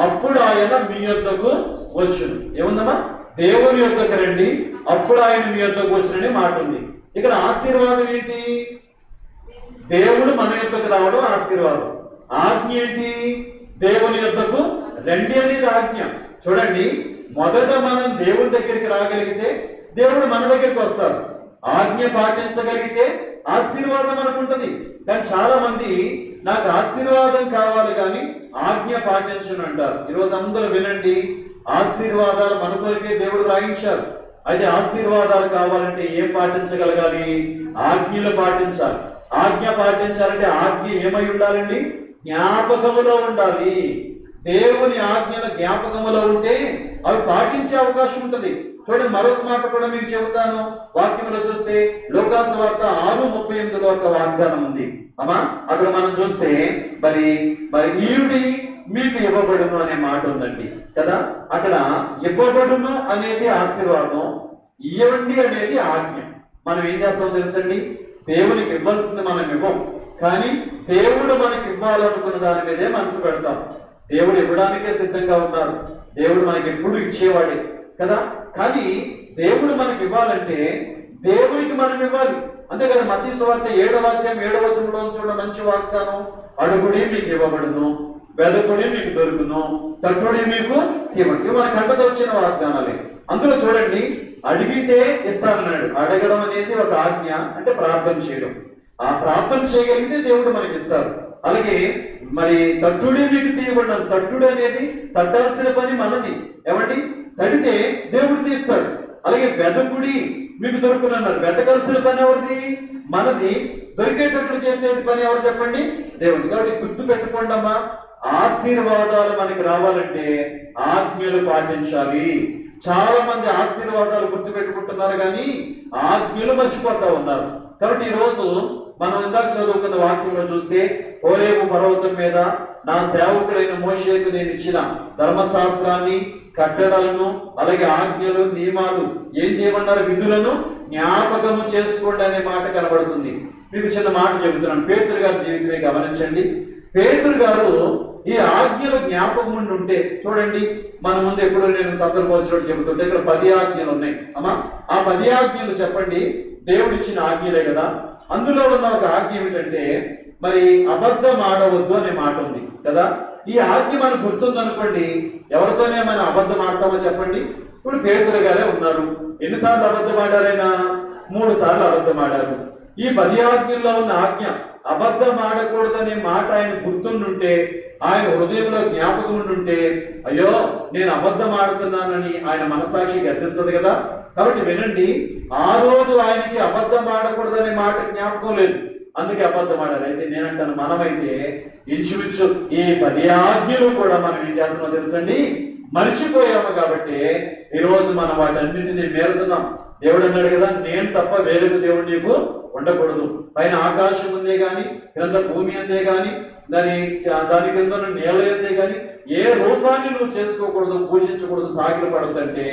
అప్పుడు ఆయన మీ యొద్దకు వచ్చును. ఏముందమ్మా? దేవుని యొద్దకు రండి అప్పుడు ఆయన మీ యొద్దకు వచ్చునని మాట ఉంది. ఇక్కడ ఆశీర్వాదం ఏంటి? దేవుడు మన యొద్దకు రావడం ఆశీర్వాదం. ఆజ్ఞ ఏంటి? దేవుని యొద్దకు రండి అనేది ఆజ్ఞ. చూడండి, మొదట మనం దేవుని దగ్గరికి రాగలిగితే దేవుడు మన దగ్గరికి వస్తాడు. ఆజ్ఞ పాటించగలిగితే ఆశీర్వాదం మనకు ఉంటుంది. కానీ చాలా మంది నాకు ఆశీర్వాదం కావాలి కానీ ఆజ్ఞ పాటించను అంటారు. ఈరోజు అందరూ వినండి, ఆశీర్వాదాలు మన కొరకే దేవుడు రాయించారు. అయితే ఆశీర్వాదాలు కావాలంటే ఏం పాటించగలగాలి? ఆజ్ఞలు పాటించాలి. ఆజ్ఞ పాటించాలంటే ఆజ్ఞ ఏమై ఉండాలండి? జ్ఞాపకములో ఉండాలి. దేవుని ఆజ్ఞల జ్ఞాపకములో ఉంటే అవి పాటించే అవకాశం ఉంటుంది. చూడండి, మరొక మాట కూడా మీకు చెబుతాను. వాక్యంలో చూస్తే లోకాసు వార్త 6:38లో ఒక వాగ్దానం ఉంది అమ్మా. అక్కడ మనం చూస్తే మరి ఈయుడి మీకు ఇవ్వబడును అనే మాట ఉందండి కదా. అక్కడ ఇవ్వబడును అనేది ఆశీర్వాదం, ఇవ్వండి అనేది ఆజ్ఞ. మనం ఏం చేస్తామో తెలుసండి, దేవునికి ఇవ్వాల్సింది మనం ఇవ్వం, కానీ దేవుడు మనకి ఇవ్వాలనుకున్న దాని మీదే మనసు పెడతాం. దేవుడు ఇవ్వడానికే సిద్ధంగా ఉన్నారు. దేవుడు మనకి ఎప్పుడు ఇచ్చేవాడే కదా. కానీ దేవుడు మనకి ఇవ్వాలంటే దేవుడికి మనం ఇవ్వాలి. అంతేకాదు, మత్తయి సువార్త 7వ అధ్యాయం 7వ వచనంలో చూడ మంచి వాగ్దానం, అడుగుడి మీకు ఇవ్వబడును, వెదకుడి మీకు దొరుకును, తట్టుడి మీకు ఇవ్వండి. మన కంటతో వచ్చిన వాగ్దానాలే. అందులో చూడండి, అడిగితే ఇస్తానన్నాడు. అడగడం అనేది ఒక ఆజ్ఞ, అంటే ప్రార్థన చేయడం. ఆ ప్రార్థన చేయగలిగితే దేవుడు మనకి ఇస్తారు. అలాగే మరి తట్టుడి మీకు తీయబడిన, తట్టుడు అనేది తట్టాల్సిన పని మనది. ఏమండి, తడితే దేవుడు తీస్తాడు. అలాగే వెదకుడి మీకు దొరుకునన్నారు. వెతకాల్సిన పని ఎవరిది? మనది. దొరికేటట్లు చేసేది పని ఎవరు చెప్పండి? దేవుడి. కాబట్టి గుర్తు పెట్టుకోండి అమ్మా, ఆశీర్వాదాలు మనకి రావాలంటే ఆజ్ఞలు పాటించాలి. చాలా మంది ఆశీర్వాదాలు గుర్తు పెట్టుకుంటున్నారు కానీ ఆజ్ఞలు మర్చిపోతా ఉన్నారు. కాబట్టి ఈ రోజు మనం ఇందాక చదువుకున్న వాక్యంలో చూస్తే, హోరేబు పర్వతం మీద నా సేవకుడైన మోషేకు నేను ఇచ్చిన ధర్మశాస్త్రాన్ని, కట్టడలను, అలాగే ఆజ్ఞలు, నియమాలు ఏం చేయమన్నారు? విధులను జ్ఞాపకము చేసుకోండి అనే మాట కనబడుతుంది. మీకు చిన్న మాట చెబుతున్నాను. పేతురు గారి జీవితమే గమనించండి. పేతురు గారు ఈ ఆజ్ఞలు జ్ఞాపకం ఉండి ఉంటే, చూడండి, మన ముందు ఎప్పుడు నేను సందర్భం వచ్చినట్టు చెబుతుంటే ఇక్కడ 10 ఆజ్ఞలు ఉన్నాయి అమ్మా. ఆ 10 ఆజ్ఞలు చెప్పండి, దేవుడిచ్చిన ఆజ్ఞలే కదా. అందులో ఉన్న ఒక ఆజ్ఞ ఏమిటంటే మరి అబద్ధం ఆడవద్దు అనే మాట ఉంది కదా. ఈ ఆజ్ఞ మనకు గుర్తుందనుకోండి, ఎవరితోనే మనం అబద్ధం ఆడతామో చెప్పండి. ఇప్పుడు పేతురు గారే ఉన్నారు. ఎన్నిసార్లు అబద్ధం ఆడారైనా? 3 సార్లు అబద్ధం ఆడారు. ఈ 10 ఆజ్ఞల్లో ఉన్న ఆజ్ఞ అబద్ధం ఆడకూడదనే మాట ఆయన గుర్తుండుంటే, ఆయన హృదయంలో జ్ఞాపకం ఉండుంటే, అయ్యో నేను అబద్ధం ఆడుతున్నానని ఆయన మనస్సాక్షి గర్దిస్తుంది కదా. కాబట్టి వినండి, ఆ రోజు ఆయనకి అబద్ధం ఆడకూడదనే మాట జ్ఞాపకం లేదు, అందుకే అబద్ధం ఆడారు. అయితే నేనంటాను, మనమైతే ఇంచుమించు ఈ 10 ఆజ్ఞలు కూడా మనం ఏం చేస్తున్నామో తెలుసండి, మర్చిపోయాము. కాబట్టి ఈరోజు మనం వాటన్నింటినీ మేరుతున్నాం. దేవుడు అన్నాడు కదా, నేను తప్ప వేరొక దేవుడు నీకు ఉండకూడదు. పైన ఆకాశం ఉందే గాని, క్రింద భూమి అందే గాని, దాని కింద నేల అందే గాని ఏ రూపాన్ని నువ్వు చేసుకోకూడదు, పూజించకూడదు, సాగిల పడద్దంటే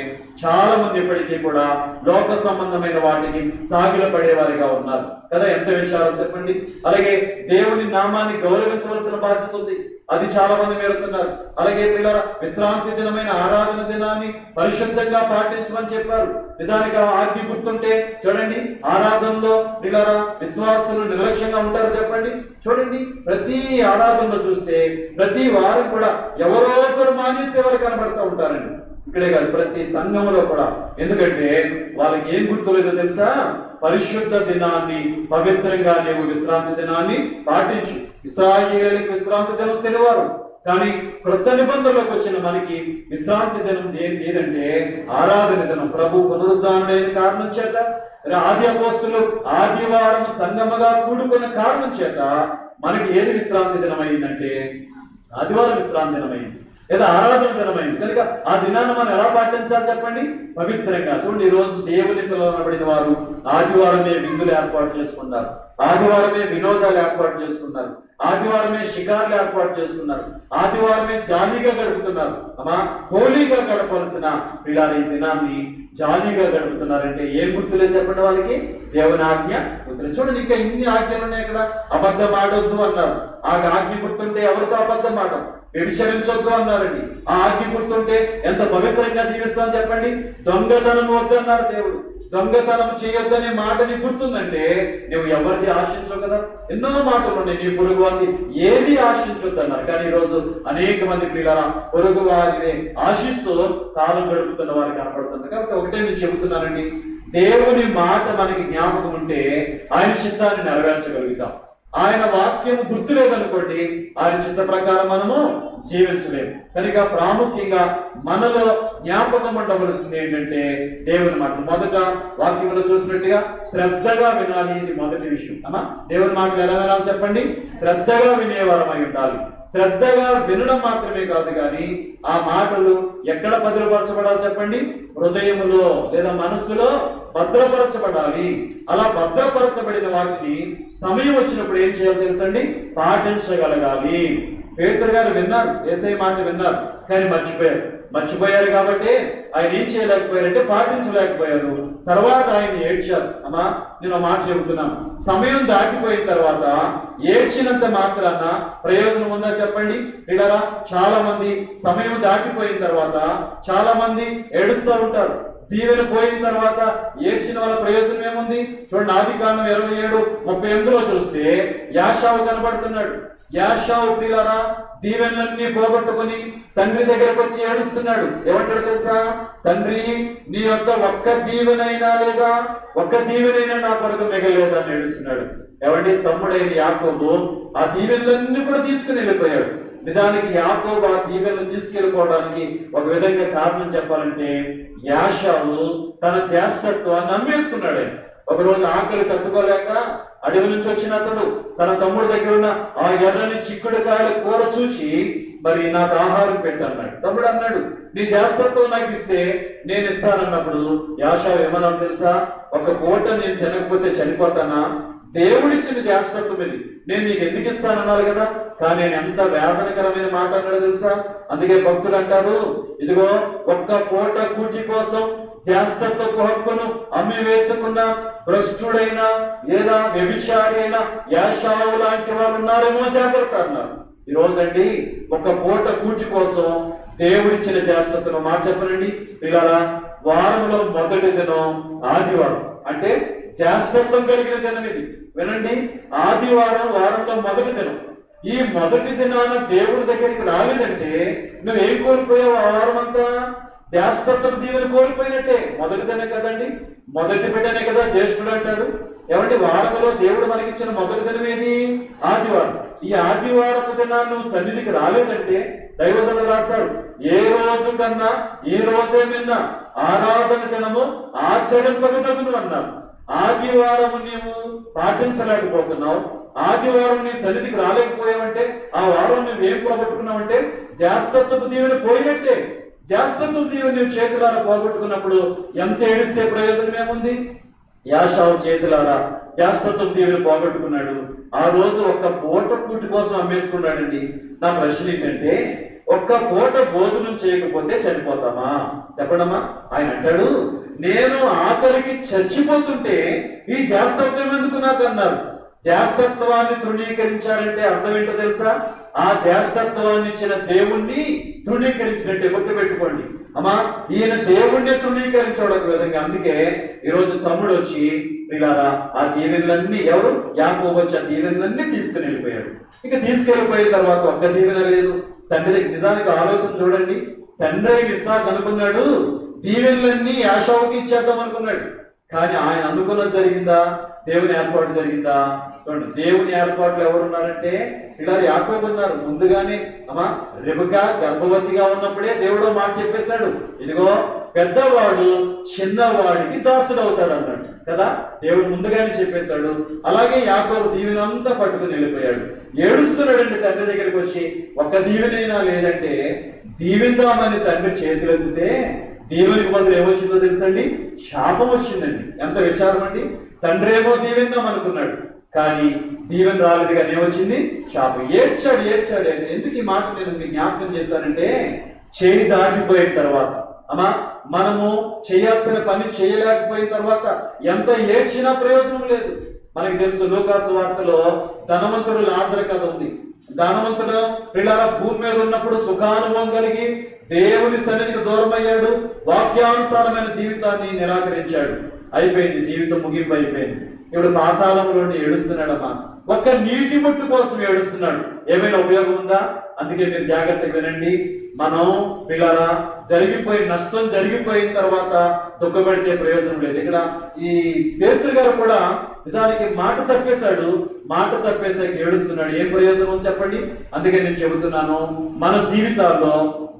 చాలా మంది ఇప్పటికీ కూడా లోక సంబంధమైన వాటికి సాగిల పడేవారిగా ఉన్నారు కదా. ఎంత విషయాలు చెప్పండి. అలాగే దేవుని నామాన్ని గౌరవించవలసిన బాధ్యత ఉంది, అది చాలా మంది మేరుతున్నారు. అలాగే పిల్లల విశ్రాంతి దినమైన ఆరాధన దినాన్ని పరిశుద్ధంగా పాటించమని చెప్పారు. నిజానికి ఆజ్ఞ గుర్తుంటే చూడండి, ఆరాధనలో పిల్లల విశ్వాసులు నిర్లక్ష్యంగా ఉంటారు చెప్పండి. చూడండి, ప్రతి ఆరాధనలో చూస్తే ప్రతి వారం కూడా ఎవరో ఒకరు మానేసి ఎవరు కనబడుతూ ఉంటారండి. ఇక్కడే కాదు, ప్రతి సంఘంలో కూడా. ఎందుకంటే వాళ్ళకి ఏం గుర్తులేదో తెలుసా? పరిశుద్ధ దినాన్ని, పవిత్రంగా నీవు విశ్రాంతి దినాన్ని పాటించు. ఇశ్రాయేలీయులకు విశ్రాంతి దినం శనివారం, కానీ క్రొత్త నిబంధనలోకి వచ్చిన మనకి విశ్రాంతి దినం ఏదంటే ఆరాధన దినం. ప్రభు పునరుద్ధానుడైన కారణం చేత, ఆది అపోస్తులు ఆదివారం సంగమగా కూడుకున్న కారణం చేత మనకి ఏది విశ్రాంతి దినం అయిందంటే ఆదివారం విశ్రాంతి దినం అయింది, లేదా ఆరాధన దినమైంది. కనుక ఆ దినాన్ని మనం ఎలా పాటించాలి చెప్పండి? పవిత్రంగా. చూడండి, ఈ రోజు దేవుని పిలువబడిన వారు ఆదివారమే విందులు ఏర్పాటు చేసుకున్నారు, ఆదివారమే వినోదాలు ఏర్పాటు చేసుకున్నారు, ఆదివారమే షికార్లు ఏర్పాటు చేసుకున్నారు, ఆదివారమే జాలీగా గడుపుతున్నారు. అమ్మా, హోలీగా గడపవలసిన పిల్లలు ఈ దినాన్ని జాలీగా గడుపుతున్నారంటే ఏం గుర్తులే చెప్పండి వాళ్ళకి? దేవుని ఆజ్ఞ గుర్తులే. చూడండి, ఇంకా ఇన్ని ఆజ్ఞలు ఉన్నాయి ఇక్కడ. అబద్ధం ఆడొద్దు అన్నారు, ఆ ఆజ్ఞ గుర్తుంటే ఎవరితో అబద్ధం ఆడం? వ్యభిచరించొద్దు అన్నారండి, ఆ ఆజ్ఞ గుర్తుంటే ఎంత పవిత్రంగా జీవిస్తాం చెప్పండి? దొంగతనం వద్దన్నారు దేవుడు, దొంగతనం చేయొద్దనే మాట నీకు గుర్తుందంటే నువ్వు ఎవరిది ఆశించవు కదా. ఎన్నో మాటలు ఉన్నాయి, నీ పొరుగు వారిని ఏది ఆశించొద్దు అన్నారు. కానీ ఈ రోజు అనేక మంది పిల్లల పొరుగు వారిని ఆశిస్తూ కాలం గడుపుతున్న వారికి కనపడుతుంది. కాబట్టి ఒకటే నేను చెబుతున్నానండి, దేవుని మాట మనకి జ్ఞాపకం ఉంటే ఆయన చిత్తాన్ని నెరవేర్చగలుగుతాం. ఆయన వాక్యం గుర్తు లేదనుకోండి, ఆయన చిత్త ప్రకారం మనము జీవించలేము. కనుక ప్రాముఖ్యంగా మనలో జ్ఞాపకం ఉండవలసింది ఏంటంటే దేవుని మాట. మొదట వాక్యంలో చూసినట్టుగా శ్రద్ధగా వినాలి, ఇది మొదటి విషయం. అమ్మా, దేవుని మాటలు ఎలా వినాలి చెప్పండి? శ్రద్ధగా వినేవారమై ఉండాలి. శ్రద్ధగా వినడం మాత్రమే కాదు, కానీ ఆ మాటలు ఎక్కడ భద్రపరచబడాలి చెప్పండి? హృదయములో లేదా మనస్సులో భద్రపరచబడాలి. అలా భద్రపరచబడిన వాటిని సమయం వచ్చినప్పుడు ఏం చేయాలి తెలుసండి? పాటించగలగాలి. పేతురు గారు విన్నారు, యేసయ్య మాట విన్నారు, కానీ మర్చిపోయారు కాబట్టి ఆయన ఏం చేయలేకపోయారంటే పాటించలేకపోయారు. తర్వాత ఆయన ఏడ్చారు. అమ్మా, నేను మాట చెబుతున్నాను, సమయం దాటిపోయిన తర్వాత ఏడ్చినంత మాత్రాన ప్రయోజనం ఉందా చెప్పండి? పిల్లరా, చాలా మంది సమయం దాటిపోయిన తర్వాత చాలా మంది ఏడుస్తూ ఉంటారు. దీవెన పోయిన తర్వాత ఏడ్చిన వాళ్ళ ప్రయోజనం ఏముంది? చూడండి, ఆదికాండం 27:38 చూస్తే యాషావు కనబడుతున్నాడు. యాషావు పిల్లరా దీవెనలన్నీ పోగొట్టుకుని తండ్రి దగ్గరకు వచ్చి ఏడుస్తున్నాడు. ఏమంటాడు తెలుసా? తండ్రి, నీ యొక్క ఒక్క దీవెనైనా లేదా, ఒక్క దీవెనైనా నా కొరకు మిగలేదు అని ఏడుస్తున్నాడు. ఏమండి, తమ్ముడైన యాకోబు ఆ దీవెనలన్నీ కూడా తీసుకుని వెళ్ళిపోయాడు. నిజానికి యాకోబు ఆ దీవెనలు తీసుకెళ్ళిపోవడానికి ఒక విధంగా కారణం చెప్పాలంటే యాషావు తన జ్యేష్ఠత్వాన్ని నమ్మేసుకున్నాడు. ఒకరోజు ఆకలి తట్టుకోలేక అడవి నుంచి వచ్చిన అతడు తన తమ్ముడి దగ్గర ఉన్న ఆ ఎర్రని చిక్కుడుకాయల కూర చూచి, మరి నాకు ఆహారం పెట్టన్నాడు. తమ్ముడు అన్నాడు, నీ జ్యేష్ఠత్వం నాకు ఇస్తే నేను ఇస్తానన్నప్పుడు యాషావు ఏమన్నా తెలుసా? ఒక పూట నేను తినకపోతే చనిపోతానా? దేవుడిచ్చిన జ్యేష్ఠత్వం ఇది, నేను నీకు ఎందుకు ఇస్తానన్నారు కదా. కానీ నేను ఎంత వేదనకరమైన మాట అన్నాడు తెలుసా? అందుకే భక్తులు అంటారు, ఇదిగో ఒక్క పూట కూటి కోసం జ్యేష్ఠత్వపు హక్కును అమ్మి వేసుకున్న భ్రష్టుడైన లేదా వ్యభిచారి అయిన యాషావు లాంటి వాళ్ళు ఉన్నారేమో జాగ్రత్త అన్నారు. ఈ రోజండి ఒక పూట కూటి కోసం దేవుడిచ్చిన జ్యేష్ఠత్వం మాట చెప్పనండి పిల్లల. వారంలో మొదటి దినం ఆదివారం, అంటే జ్యేష్ఠత్వం కలిగిన దినం ఇది. వినండి, ఆదివారం వారంలో మొదటి దినం. ఈ మొదటి దినాన దేవుడి దగ్గరికి రాలేదంటే నువ్వేం కోల్పోయావు? ఆ వారం అంతా జ్యేష్ఠత్వం దీవెని కోల్పోయినట్టే. మొదటి దినం కదండి, మొదటి బిడ్డనే కదా జ్యేష్ఠుడు అంటాడు. ఏమంటే వారంలో దేవుడు మనకిచ్చిన మొదటి దినం ఏది? ఆదివారం. ఈ ఆదివారపు దినాన్ని నువ్వు సన్నిధికి రాలేదంటే దైవజనులు రాశారు, ఏ రోజు కన్నా ఈ రోజే నిన్న ఆరాధన దినము ఆచరింపగదగును అన్నారు. ఆదివారం నీవు పాటించలేకపోతున్నావు, ఆదివారం నీ సన్నిధికి రాలేకపోయావంటే ఆ వారం నువ్వేం పోగొట్టుకున్నావంటే జ్యేష్ఠత్వపు దీవెని పోయినట్టే. జ్యేష్ఠత్వపు దీవెని నువ్వు చేతులారా పోగొట్టుకున్నప్పుడు ఎంత ఏడిస్తే ప్రయోజనం ఏముంది? యాషావు చేతులారా జ్యేష్ఠత్వం దీవెని పోగొట్టుకున్నాడు. ఆ రోజు ఒక్క పూట కూటి కోసం అమ్మేసుకున్నాడండి. నా ప్రశ్న ఏంటంటే, ఒక్క పూట భోజనం చేయకపోతే చనిపోతామా చెప్పడమా? ఆయన అంటాడు, నేను ఆఖరికి చచ్చిపోతుంటే ఈ జ్యేష్ఠత్వం ఎందుకు నాకు అన్నారు. జ్యేష్ఠత్వాన్ని తృణీకరించారంటే అర్థం ఏంటో తెలుసా? ఆ జ్యేష్ఠత్వాన్ని ఇచ్చిన దేవుణ్ణి తృణీకరించినట్టే. గుర్తుపెట్టుకోండి అమ్మా, ఈయన దేవుణ్ణి తృణీకరించాడు ఒక విధంగా. అందుకే ఈరోజు తమ్ముడు వచ్చి పిల్లారా ఆ దీవెనలన్నీ, ఎవరు? యాకోబు వచ్చి ఆ దీవెనలన్నీ తీసుకుని వెళ్ళిపోయాడు. ఇక తీసుకెళ్ళిపోయిన తర్వాత ఒక్క దీవెన లేదు తండ్రి దగ్గర. నిజానికి ఆలోచన చూడండి, తండ్రి ఇస్సాకు అనుకున్నాడు దీవెనలన్నీ యాషావుకి ఇచ్చేద్దాం అనుకున్నాడు. కానీ ఆయన అనుకున్నది జరిగిందా? దేవుని ఏర్పాటు జరిగిందా? దేవుని ఏర్పాట్లు ఎవరున్నారంటే ఇలా యాకోబు ఉన్నారు. ముందుగానే అమ్మా రెబెకా గర్భవతిగా ఉన్నప్పుడే దేవుడు మాట చెప్పేశాడు, ఇదిగో పెద్దవాడు చిన్నవాడికి దాసుడు అవుతాడు అన్నాడు కదా. దేవుడు ముందుగానే చెప్పేశాడు. అలాగే యాకోబు దీవెనంతా పట్టుకుని వెళ్ళిపోయాడు. ఏడుస్తున్నాడండి తండ్రి దగ్గరికి వచ్చి, ఒక్క దీవెనైనా లేదంటే దీవిందామని తండ్రి చేతులెత్తితే దీవెనికి బదులు ఏమొచ్చిందో తెలుసండి? శాపం వచ్చిందండి. ఎంత విచారం అండి. తండ్రి ఏమో దీవిందాం అనుకున్నాడు, కానీ దీవెన రాలేదు, కానీ ఏమొచ్చింది? శాపం. ఏడ్చాడు ఏడ్చాడు ఏడ్చాడు. ఎందుకు ఈ మాట నేను మీకు జ్ఞాపకం చేస్తానంటే, చేయి దాటిపోయిన తర్వాత అమ్మా మనము చేయాల్సిన పని చేయలేకపోయిన తర్వాత ఎంత ఏడ్చినా ప్రయోజనం లేదు. మనకి తెలుసు లూకాసు వార్తలో ధనవంతుడు లాజరు కథ ఉంది. ధనవంతుడు పిల్లల భూమి మీద ఉన్నప్పుడు సుఖానుభవం కలిగి దేవుని సన్నిధికి దూరం అయ్యాడు. వాక్యానుసారమైన జీవితాన్ని నిరాకరించాడు. అయిపోయింది, జీవితం ముగింపు అయిపోయింది. ఇప్పుడు పాతాళంలోని ఏడుస్తున్నాడమ్మా. ఒక్క నీటి బొట్టు కోసం ఏడుస్తున్నాడు. ఏమైనా ఉపయోగం ఉందా? అందుకే మీరు జాగ్రత్తగా వినండి. మనం పిల్లరా జరిగిపోయి నష్టం జరిగిపోయిన తర్వాత దుఃఖపడితే ప్రయోజనం లేదు. ఇక్కడ ఈ పేతురు గారు కూడా నిజానికి మాట తప్పేశాడు. మాట తప్పేసాక ఏడుస్తున్నాడు. ఏం ప్రయోజనం చెప్పండి? అందుకే నేను చెబుతున్నాను, మన జీవితాల్లో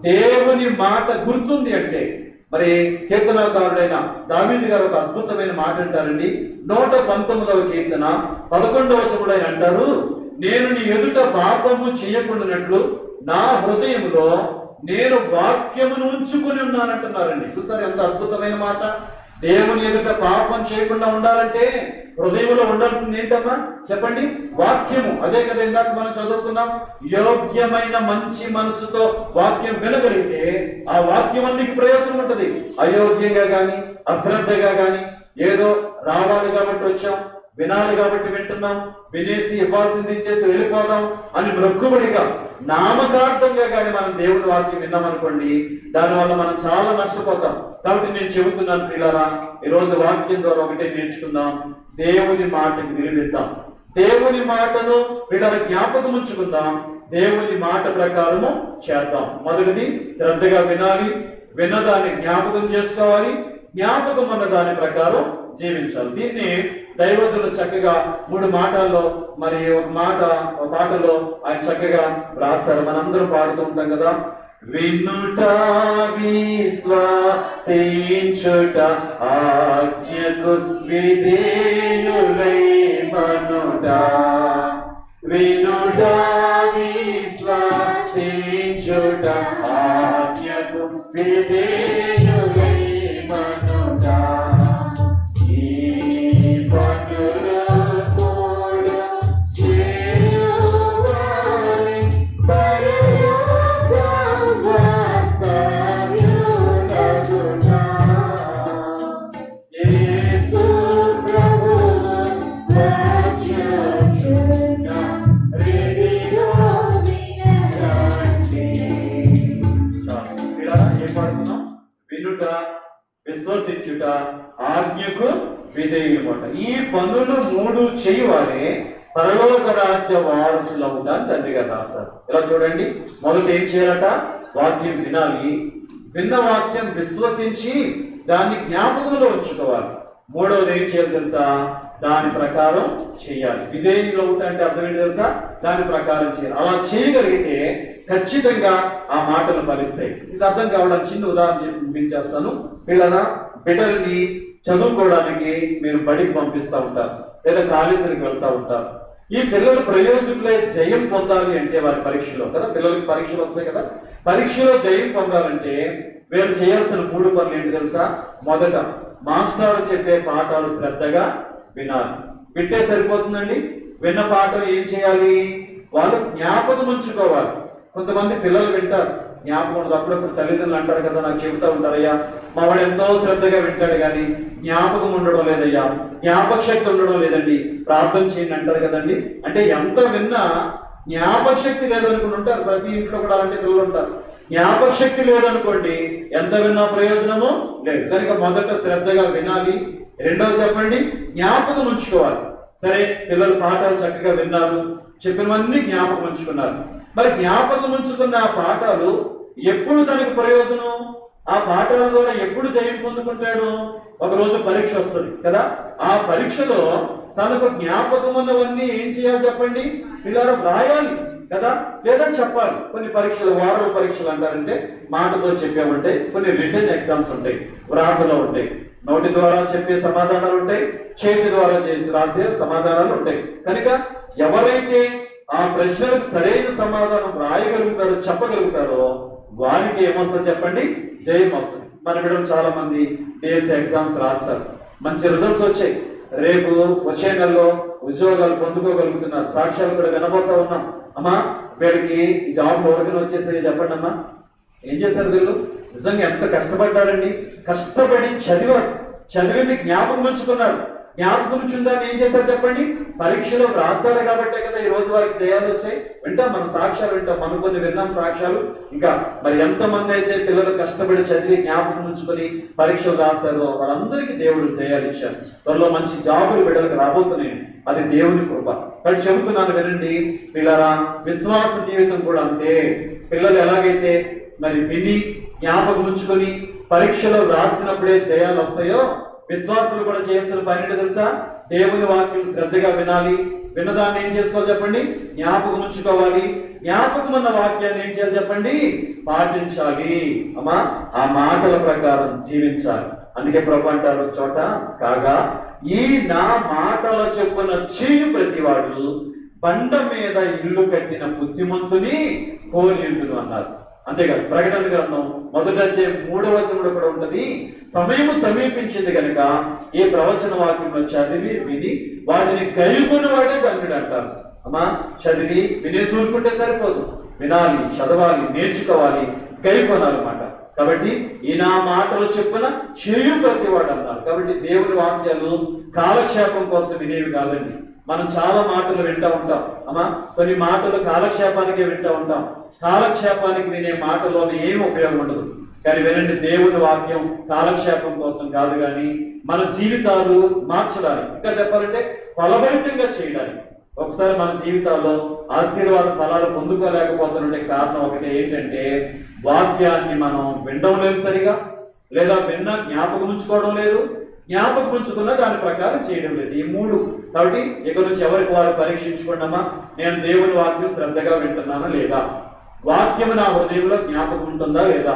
దేవుని మాట గుర్తుంది అంటే, మరి కీర్తనకారుడైన దావీదు గారు ఒక అద్భుతమైన మాట అంటారండి. 119వ కీర్తన 11వ వచనంలో ఆయన అంటారు, నేను నీ ఎదుట పాపము చేయకుండానట్లు నా హృదయంలో నేను వాక్యమును ఉంచుకుని ఉన్నానంటున్నారండి. చూసారు ఎంత అద్భుతమైన మాట. దేవుని ఎదుట పాపం చేయకుండా ఉండాలంటే హృదయంలో ఉండాల్సింది ఏంటమ్మా చెప్పండి? వాక్యము. అదే కదా ఇందాక మనం చదువుకున్నాం. యోగ్యమైన మంచి మనసుతో వాక్యం వినగలిగితే ఆ వాక్యం అన్నికి ప్రయోజనం ఉంటది. అయోగ్యంగా గాని అశ్రద్ధగా గాని ఏదో రావాలి కాబట్టి వచ్చాం, వినాలి కాబట్టి వింటున్నాం, వినేసి ఇవ్వాల్సింది ఇచ్చేసి వెళ్ళిపోదాం అని మొక్కుబడిగా నామకార్థంగా కానీ మనం దేవుని వాక్యం విన్నామనుకోండి, దానివల్ల మనం చాలా నష్టపోతాం. కాబట్టి నేను చెబుతున్నాను పిల్లరా, ఈరోజు వాక్యం ద్వారా ఒకటే నేర్చుకుందాం, దేవుని మాటకి నిలబెడతాం. దేవుని మాటను పిల్లల జ్ఞాపకం ఉంచుకుందాం. దేవుని మాట ప్రకారము చేద్దాం. మొదటిది శ్రద్ధగా వినాలి, విన్నదాన్ని జ్ఞాపకం చేసుకోవాలి, జ్ఞాపకం ఉన్న దాని ప్రకారం జీవించాలి. దీన్ని దైవజనులు చక్కగా 3 మాటల్లో మరి ఒక పాటలో ఆయన చక్కగా రాస్తారు. మనందరం పాడుతూ ఉంటాం కదా. వినుట విశ్వాసించుట ఆజ్ఞకు విధేయులై మనుట. వినుట విశ్వాసించుట ఆజ్ఞకు విధేయులై మనుట. విశ్వసించుట ఆజ్ఞకు విధేయులమాట. ఈ పనులు 3 చేయవారే పరలోక రాజ్య వారసులు అవుతారని తండ్రి గారు రాస్తారు. ఇలా చూడండి, మొదట ఏం చేయాలట? వాక్యం వినాలి, విన్న వాక్యం విశ్వసించి దాన్ని జ్ఞాపకంలో ఉంచుకోవాలి. 3వది ఏం చేయాలి తెలుసా? దాని ప్రకారం చేయాలి. విధేయులు అవుతా అంటే అర్థం ఏంటి తెలుసా? దాని ప్రకారం చేయాలి. అలా చేయగలిగితే ఖచ్చితంగా ఆ మాటలు ఫలిస్తాయి. ఇది అర్థం కావడానికి చిన్న ఉదాహరణ చూపించేస్తాను. బిడ్డల్ని చదువుకోవడానికి మీరు బడికి పంపిస్తూ ఉంటారు, లేదా కాలేజీలకు వెళ్తూ ఉంటారు. ఈ పిల్లలు ప్రయోజకులై జయం పొందాలి అంటే వారి పరీక్షలో కదా, పిల్లలకి పరీక్షలు వస్తాయి కదా, పరీక్షలో జయం పొందాలంటే వీళ్ళు చేయాల్సిన 3 పనులు ఏంటి తెలుసా? మొదట మాస్టారు చెప్పే పాఠాలు శ్రద్ధగా వినాలి. వింటే సరిపోతుందండి. విన్న పాఠం ఏం చేయాలి? వాళ్ళు జ్ఞాపకం ఉంచుకోవాలి. కొంతమంది పిల్లలు వింటారు, జ్ఞాపకం ఉండదు. అప్పుడప్పుడు తల్లిదండ్రులు అంటారు కదా, నాకు చెబుతూ ఉంటారయ్యా, మా వాడు ఎంతో శ్రద్ధగా వింటాడు కానీ జ్ఞాపకం ఉండడం లేదయ్యా, జ్ఞాపక శక్తి ఉండడం లేదండి, ప్రార్థన చేయండి అంటారు కదండి. అంటే ఎంత విన్నా జ్ఞాపక శక్తి లేదనుకుని ఉంటారు. ప్రతి ఇంట్లో కూడా అలాంటి పిల్లలు ఉంటారు. జ్ఞాపక శక్తి లేదనుకోండి, ఎంత విన్నా ప్రయోజనము లేదు. కనుక మొదట శ్రద్ధగా వినాలి. రెండవది చెప్పండి, జ్ఞాపకం ఉంచుకోవాలి. సరే, పిల్లలు పాఠాలు చక్కగా విన్నారు, చెప్పినవన్నీ జ్ఞాపకం ఉంచుకున్నారు. మరి జ్ఞాపకం ఉంచుకున్న ఆ పాఠాలు ఎప్పుడు తనకు ప్రయోజనం? ఆ పాఠాల ద్వారా ఎప్పుడు జయం పొందుకుంటాడు? ఒకరోజు పరీక్ష వస్తుంది కదా, ఆ పరీక్షలో తనకు జ్ఞాపకం ఉన్నవన్నీ ఏం చేయాలి చెప్పండి? ఇలా రాయాలి కదా, లేదా చెప్పాలి. కొన్ని పరీక్షలు వారాల పరీక్షలు అంటారంటే మాటతో చెప్పామంటే, కొన్ని రిటర్న్ ఎగ్జామ్స్ ఉంటాయి, వ్రాతలో ఉంటాయి, నోటి ద్వారా చెప్పే సమాధానాలు ఉంటాయి, చేతి ద్వారా చేసి రాసే సమాధానాలు ఉంటాయి. కనుక ఎవరైతే ఆ ప్రశ్నలకు సరైన సమాధానం రాయగలుగుతారో, చెప్పగలుగుతారో వారికి ఏమొస్తుంది చెప్పండి? జయం వస్తుంది. మన బిడ్డలు చాలా మంది డిఎస్సి ఎగ్జామ్స్ రాస్తారు, మంచి రిజల్ట్స్ వచ్చాయి, రేపు వచ్చే నెలలో ఉద్యోగాలు పొందుకోగలుగుతున్నారు. సాక్ష్యాలు కూడా వినబోతా ఉన్నాం. అమ్మా వీడికి జాబ్ ఎవరికైనా వచ్చేసి చెప్పండి అమ్మా, ఏం చేశారు వీళ్ళు? నిజంగా ఎంత కష్టపడ్డారండి, కష్టపడి చదివింది జ్ఞాపకం ఉంచుకున్నారు. జ్ఞాపకం ఉంచుందాన్ని ఏం చేశారు చెప్పండి? పరీక్షలో రాస్తారు కాబట్టే కదా ఈ రోజు వారికి జయాలు వచ్చాయి. వింటాం, మన సాక్ష్యాలు వింటాం, మనం కొన్ని విన్నాం సాక్ష్యాలు. ఇంకా మరి ఎంతమంది అయితే పిల్లలు కష్టపడి చదివి జ్ఞాపకం ఉంచుకొని పరీక్షలు రాస్తారో వాళ్ళందరికీ దేవుడు జయాలు ఇచ్చారు. త్వరలో మంచి జాబులు బిడ్డలకు రాబోతున్నాయి, అది దేవుని కృప. కానీ చెబుతున్నాను వినండి పిల్లరా, విశ్వాస జీవితం కూడా అంతే. పిల్లలు ఎలాగైతే మరి విని జ్ఞాపకం ఉంచుకొని పరీక్షలో రాసినప్పుడే జయాలు వస్తాయో, విశ్వాసులు కూడా చేయాల్సిన పని ఏంటో తెలుసా? దేవుని వాక్యం శ్రద్ధగా వినాలి, విన్నదాన్ని ఏం చేసుకోవాలి చెప్పండి? జ్ఞాపకం ఉంచుకోవాలి. జ్ఞాపకం ఉన్న వాక్యాన్ని ఏం చేయాలి చెప్పండి? పాటించాలి. అమ్మా ఆ మాటల ప్రకారం జీవించాలి. అందుకే ప్రభు అంటారు చోట, కాగా ఈ నా మాటల చొప్పున చేయు ప్రతివాడు బండ మీద ఇల్లు కట్టిన బుద్ధిమంతుని పోలిండును అన్నారు. అంతేకాదు, ప్రకటన గ్రంథం 1:3 కూడా ఉంటది, సమయం సమీపించింది కనుక ఈ ప్రవచన వాక్యంలో చదివి విని వాటిని గైకొని వాడే ధన్యుడు అంటారు. అమ్మా చదివి వినే చూసుకుంటే సరిపోదు, వినాలి, చదవాలి, నేర్చుకోవాలి, గైకొనాలన్నమాట. కాబట్టి ఈ నా మాటలు చెప్పున చేయు ప్రతివాడు అన్నారు. కాబట్టి దేవుని వాక్యాలు కాలక్షేపం కోసం వినేవి కాదండి. మనం చాలా మాటలు వింటూ ఉంటాం అమ్మా, కొన్ని మాటలు కాలక్షేపానికే వింటూ ఉంటాం. కాలక్షేపానికి వినే మాటలో ఏమి ఉపయోగం ఉండదు. కానీ వినండి, దేవుని వాక్యం కాలక్షేపం కోసం కాదు, కానీ మన జీవితాలు మార్చడానికి, ఇంకా చెప్పాలంటే ఫలభరితంగా చేయడానికి. ఒకసారి మన జీవితాల్లో ఆశీర్వాద ఫలాలు పొందుకోలేకపోతున్నట్టే కారణం ఒకటి ఏంటంటే, వాక్యాన్ని మనం వినడం లేదు సరిగా, లేదా విన్న జ్ఞాపకం ఉంచుకోవడం లేదు, జ్ఞాపకం ఉంచుకున్న దాని ప్రకారం చేయడం లేదు. ఈ 3. కాబట్టి ఇక నుంచి ఎవరికి వారు పరీక్షించుకోండమ్మా, నేను దేవుని వాక్యం శ్రద్ధగా వింటున్నానా లేదా, వాక్యం నా హృదయంలో జ్ఞాపకం ఉంటుందా లేదా,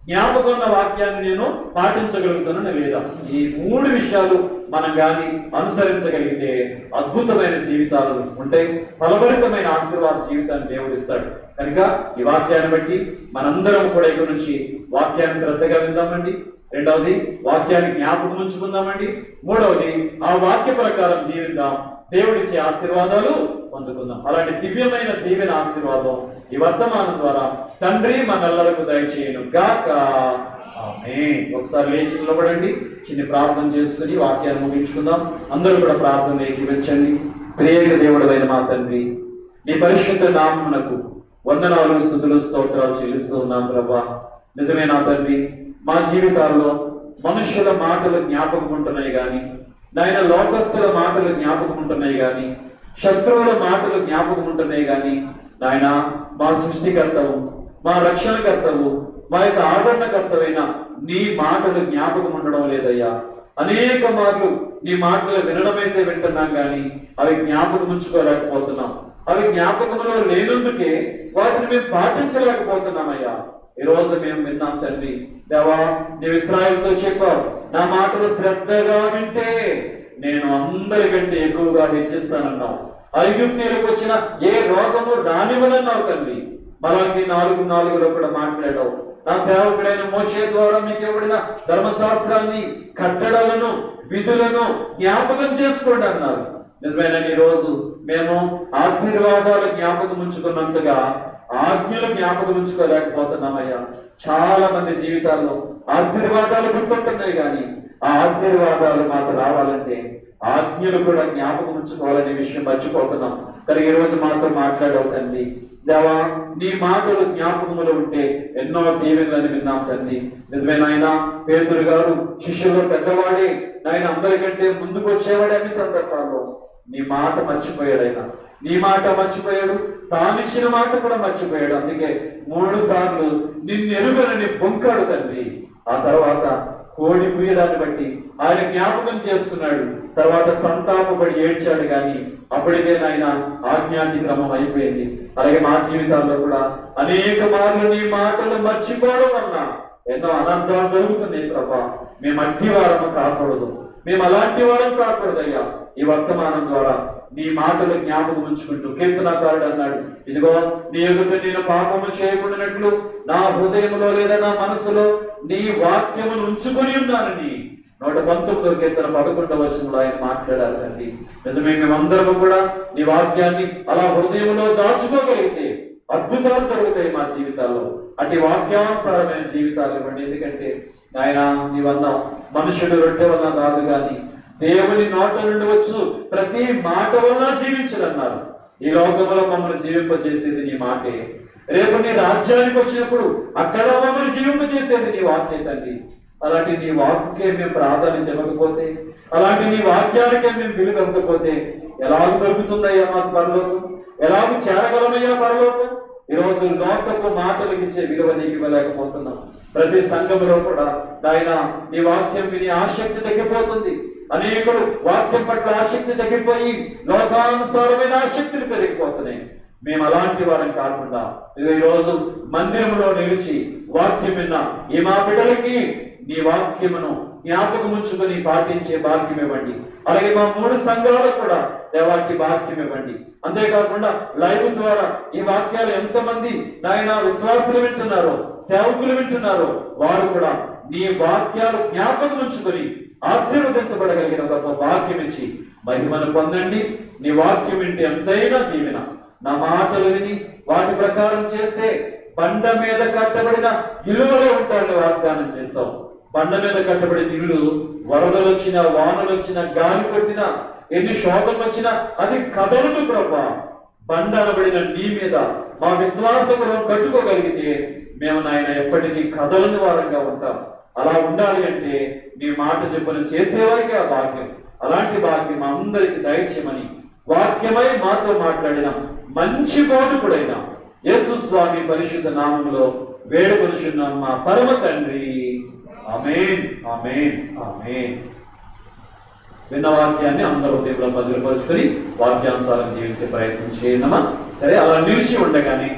జ్ఞాపకం ఉన్న వాక్యాన్ని నేను పాటించగలుగుతానా లేదా. ఈ 3 విషయాలు మనం కానీ అనుసరించగలిగితే అద్భుతమైన జీవితాలు ఉంటాయి, ఫలభరితమైన ఆశీర్వాద జీవితాన్ని దేవుడిస్తాడు. కనుక ఈ వాక్యాన్ని బట్టి మనందరం కూడా ఇక నుంచి వాక్యాన్ని శ్రద్ధగా విందామండి. రెండవది, వాక్యాన్ని జ్ఞాపకం ఉంచుకుందామండి. మూడవది, ఆ వాక్య ప్రకారం జీవిద్దాం, దేవుడిచ్చే ఆశీర్వాదాలు పొందుకుందాం. అలాంటి దివ్యమైన దీవెన ఆశీర్వాదం ఈ వర్తమానం ద్వారా తండ్రి మనెల్లరకు దయచేయను గాక. ఆమేన్. ఒకసారి లేచి నిలబడండి, చిన్న ప్రార్థన చేసుకుని వాక్యాన్ని ముగించుకుందాం. అందరూ కూడా ప్రార్థన ఏకీభవించండి. ప్రియక దేవుడైన మా తండ్రి, నీ పరిశుద్ధ నామమునకు వందనాలు, స్తుతులు, స్తోత్రాలు చెల్లిస్తూ ఉన్నాం ప్రభా. నిజమే నా తండ్రి, మా జీవితాల్లో మనుషుల మాటలు జ్ఞాపకం ఉంటున్నాయి కానీ, నాయన లోకస్తుల మాటలు జ్ఞాపకం ఉంటున్నాయి కానీ, శత్రువుల మాటలు జ్ఞాపకం ఉంటున్నాయి కానీ, నాయన మా సృష్టికర్తవు, మా రక్షణకర్తవు, మా యొక్క ఆదరణకర్తవైన నీ మాటలు జ్ఞాపకం ఉండడం లేదయ్యా. అనేక మార్లు నీ మాటలు వినడమైతే వింటున్నాం కానీ అవి జ్ఞాపకం ఉంచుకోలేకపోతున్నాం. అవి జ్ఞాపకంలో లేనందుకే వాటిని మేము పాటించలేకపోతున్నామయ్యా. ఈ రోజు మేము విన్నాం తండ్రి, దేవా నీవు ఇశ్రాయేలుతో చెప్పావు, నా మాటలు శ్రద్ధగా వింటే నేను అందరికంటే ఎక్కువగా హెచ్చిస్తానన్నావు. ఐగుప్తీయులకు వచ్చిన ఏ రోగము రానివ్వనన్నావు తండ్రి. మలాకి 4:4 కూడా మాట్లాడావు, నా సేవకుడైన మోషే ద్వారా మీకు ఇవ్వబడిన ధర్మశాస్త్రాన్ని, కట్టడలను, విధులను జ్ఞాపకం చేసుకోండి అన్నారు. నిజమైన ఈ రోజు మేము ఆశీర్వాదాలు జ్ఞాపకం ఉంచుకున్నంతగా ఆజ్ఞలు జ్ఞాపకం ఉంచుకోలేకపోతున్నామయ్యా. చాలా మంది జీవితాల్లో ఆశీర్వాదాలు గుర్తుంటున్నాయి కానీ ఆ ఆశీర్వాదాలు మాకు రావాలంటే ఆజ్ఞలు కూడా జ్ఞాపకం ఉంచుకోవాలనే విషయం మర్చిపోతున్నాం. కానీ ఈ రోజు మాతో మాట్లాడవు తండ్రి. దేవా నీ మాటలు జ్ఞాపకములు ఉంటే ఎన్నో దీవెనలని విన్నాం తండ్రి. నిజమే నాయన, పేతురు గారు శిష్యుల్లో పెద్దవాడే, నాయన అందరికంటే ముందుకు వచ్చేవాడే. అన్ని సందర్భాల్లో నీ మాట మర్చిపోయాడైనా నీ మాట మర్చిపోయాడు, తానిచ్చిన మాట కూడా మర్చిపోయాడు. అందుకే 3 సార్లు నిన్నెరుగనని పొంకాడు తండ్రి. ఆ తర్వాత కోడి పూయడాన్ని బట్టి ఆయన జ్ఞాపకం చేసుకున్నాడు. తర్వాత సంతాపపడి ఏడ్చాడు. కానీ అప్పటికే నాయన ఆజ్ఞాతిక్రమం అయిపోయింది. అలాగే మా జీవితాల్లో కూడా అనేక మార్లు నీ మాటలు మర్చిపోవడం వల్ల ఎన్నో అనర్థాలు జరుగుతున్నాయి ప్రభా. మేము అట్టి వారము కాకూడదు, మేము అలాంటి వారం కాకూడదు అయ్యా. ఈ వర్తమానం ద్వారా నీ మాటలు జ్ఞాపకం ఉంచుకుంటూ కీర్తనాకారుడు అన్నాడు, ఇదిగో నీ ఎదుట నేను పాపము చేయకుండానట్లు నా హృదయంలో లేదా నా మనసులో నీ వాక్యమును ఉంచుకొని ఉన్నానని 119వ కీర్తన 11వ వచనంలో ఆయన మాట్లాడారు తండ్రి. నిజమే, మేమందరము కూడా నీ వాక్యాన్ని అలా హృదయంలో దాచుకోగలిగితే అద్భుతాలు జరుగుతాయి మా జీవితాల్లో. అటు వాక్యానుసారమైన జీవితాలు ఇవ్వండి. ఎందుకంటే ఆయన నీవన్న మనుషుడు రొట్టె వల్ల కాదు కానీ దేవుని నోట నుండి వచ్చు ప్రతి మాట వల్ల జీవించాలన్నారు. ఈ లోకంలో మమ్మల్ని జీవింపజేసేది నీ మాటే. రేపు నీ రాజ్యానికి వచ్చినప్పుడు అక్కడ మమ్మల్ని జీవింపజేసేది నీ వాక్యే తండ్రి. అలాంటి నీ వాక్యకే మేము ప్రాధాన్యత ఇవ్వకపోతే, అలాంటి నీ వాక్యానికే మేము విలువ ఇవ్వకపోతే ఎలాగ దొరుకుతుందయ్యా మాకు పరలోకం? ఎలాగ చేరగలమయ్యా పరలోకం? ఈరోజు లోకపు మాటలకు ఇచ్చే విలువ నీకు ఇవ్వలేకపోతున్నాం. ప్రతి సంఘంలో కూడా నాయన నీ వాక్యం విని ఆసక్తి తగ్గిపోతుంది. అనేకులు వాక్యం పట్ల ఆసక్తి తగ్గిపోయి లోకానుసారమైన ఆసక్తులు పెరిగిపోతున్నాయి. మేము అలాంటి వారం కాకుండా ఈ రోజు మందిరంలో నిలిచి వాక్యం విన్న ఈ మా బిడ్డలకి నీ వాక్యమును జ్ఞాపకం ఉంచుకొని పాటించే భాగ్యం ఇవ్వండి. అలాగే మా 3 సంఘాలకు కూడా దేవానికి భాగ్యం ఇవ్వండి. అంతేకాకుండా లైవ్ ద్వారా ఈ వాక్యాలు ఎంతమంది నాయన విశ్వాసులు వింటున్నారో, సేవకులు వింటున్నారో వారు కూడా నీ వాక్యాలు జ్ఞాపకం ఉంచుకొని ఆశీర్వదించబడగలిగిన గొప్ప భాగ్యం ఇచ్చి మహిమను పొందండి. నీ వాక్యం వింటే ఎంతైనా దీవెన. నా మాటలు విని వాటి ప్రకారం చేస్తే బండ మీద కట్టబడిన ఇల్లులో ఉంటారని వాగ్దానం చేస్తావు. బండ మీద కట్టబడిన ఇల్లు వరదలు వచ్చినా, వానలు వచ్చినా, గాలి కొట్టినా, ఎన్ని శోధనలు వచ్చినా అది కదలదు ప్రభా. బండ అనబడిన నీ మీద మా విశ్వాసం కట్టుకోగలిగితే మేము నాయన ఎప్పటికీ కదలని వారంగా ఉంటాం. అలా ఉండాలి అంటే నీ మాట చెప్పని చేసేవారికి ఆ భాగ్యం, అలాంటి భాగ్యం అందరికి దయచేయమని వాక్యమై మాతో మాట్లాడిన మంచి బోధకుడైన యేసు స్వామి పరిశుద్ధ నామములో వేడుకొనుచున్నాం మా పరమ తండ్రి. ఆమేన్, ఆమేన్, ఆమేన్. విన్న వాక్యాన్ని అందరూ దేవుళ్ళ భద్రపరుచుకొని వాక్యానుసారం జీవించే ప్రయత్నం చేయనమా? సరే, అలా నిలిచి ఉండగానే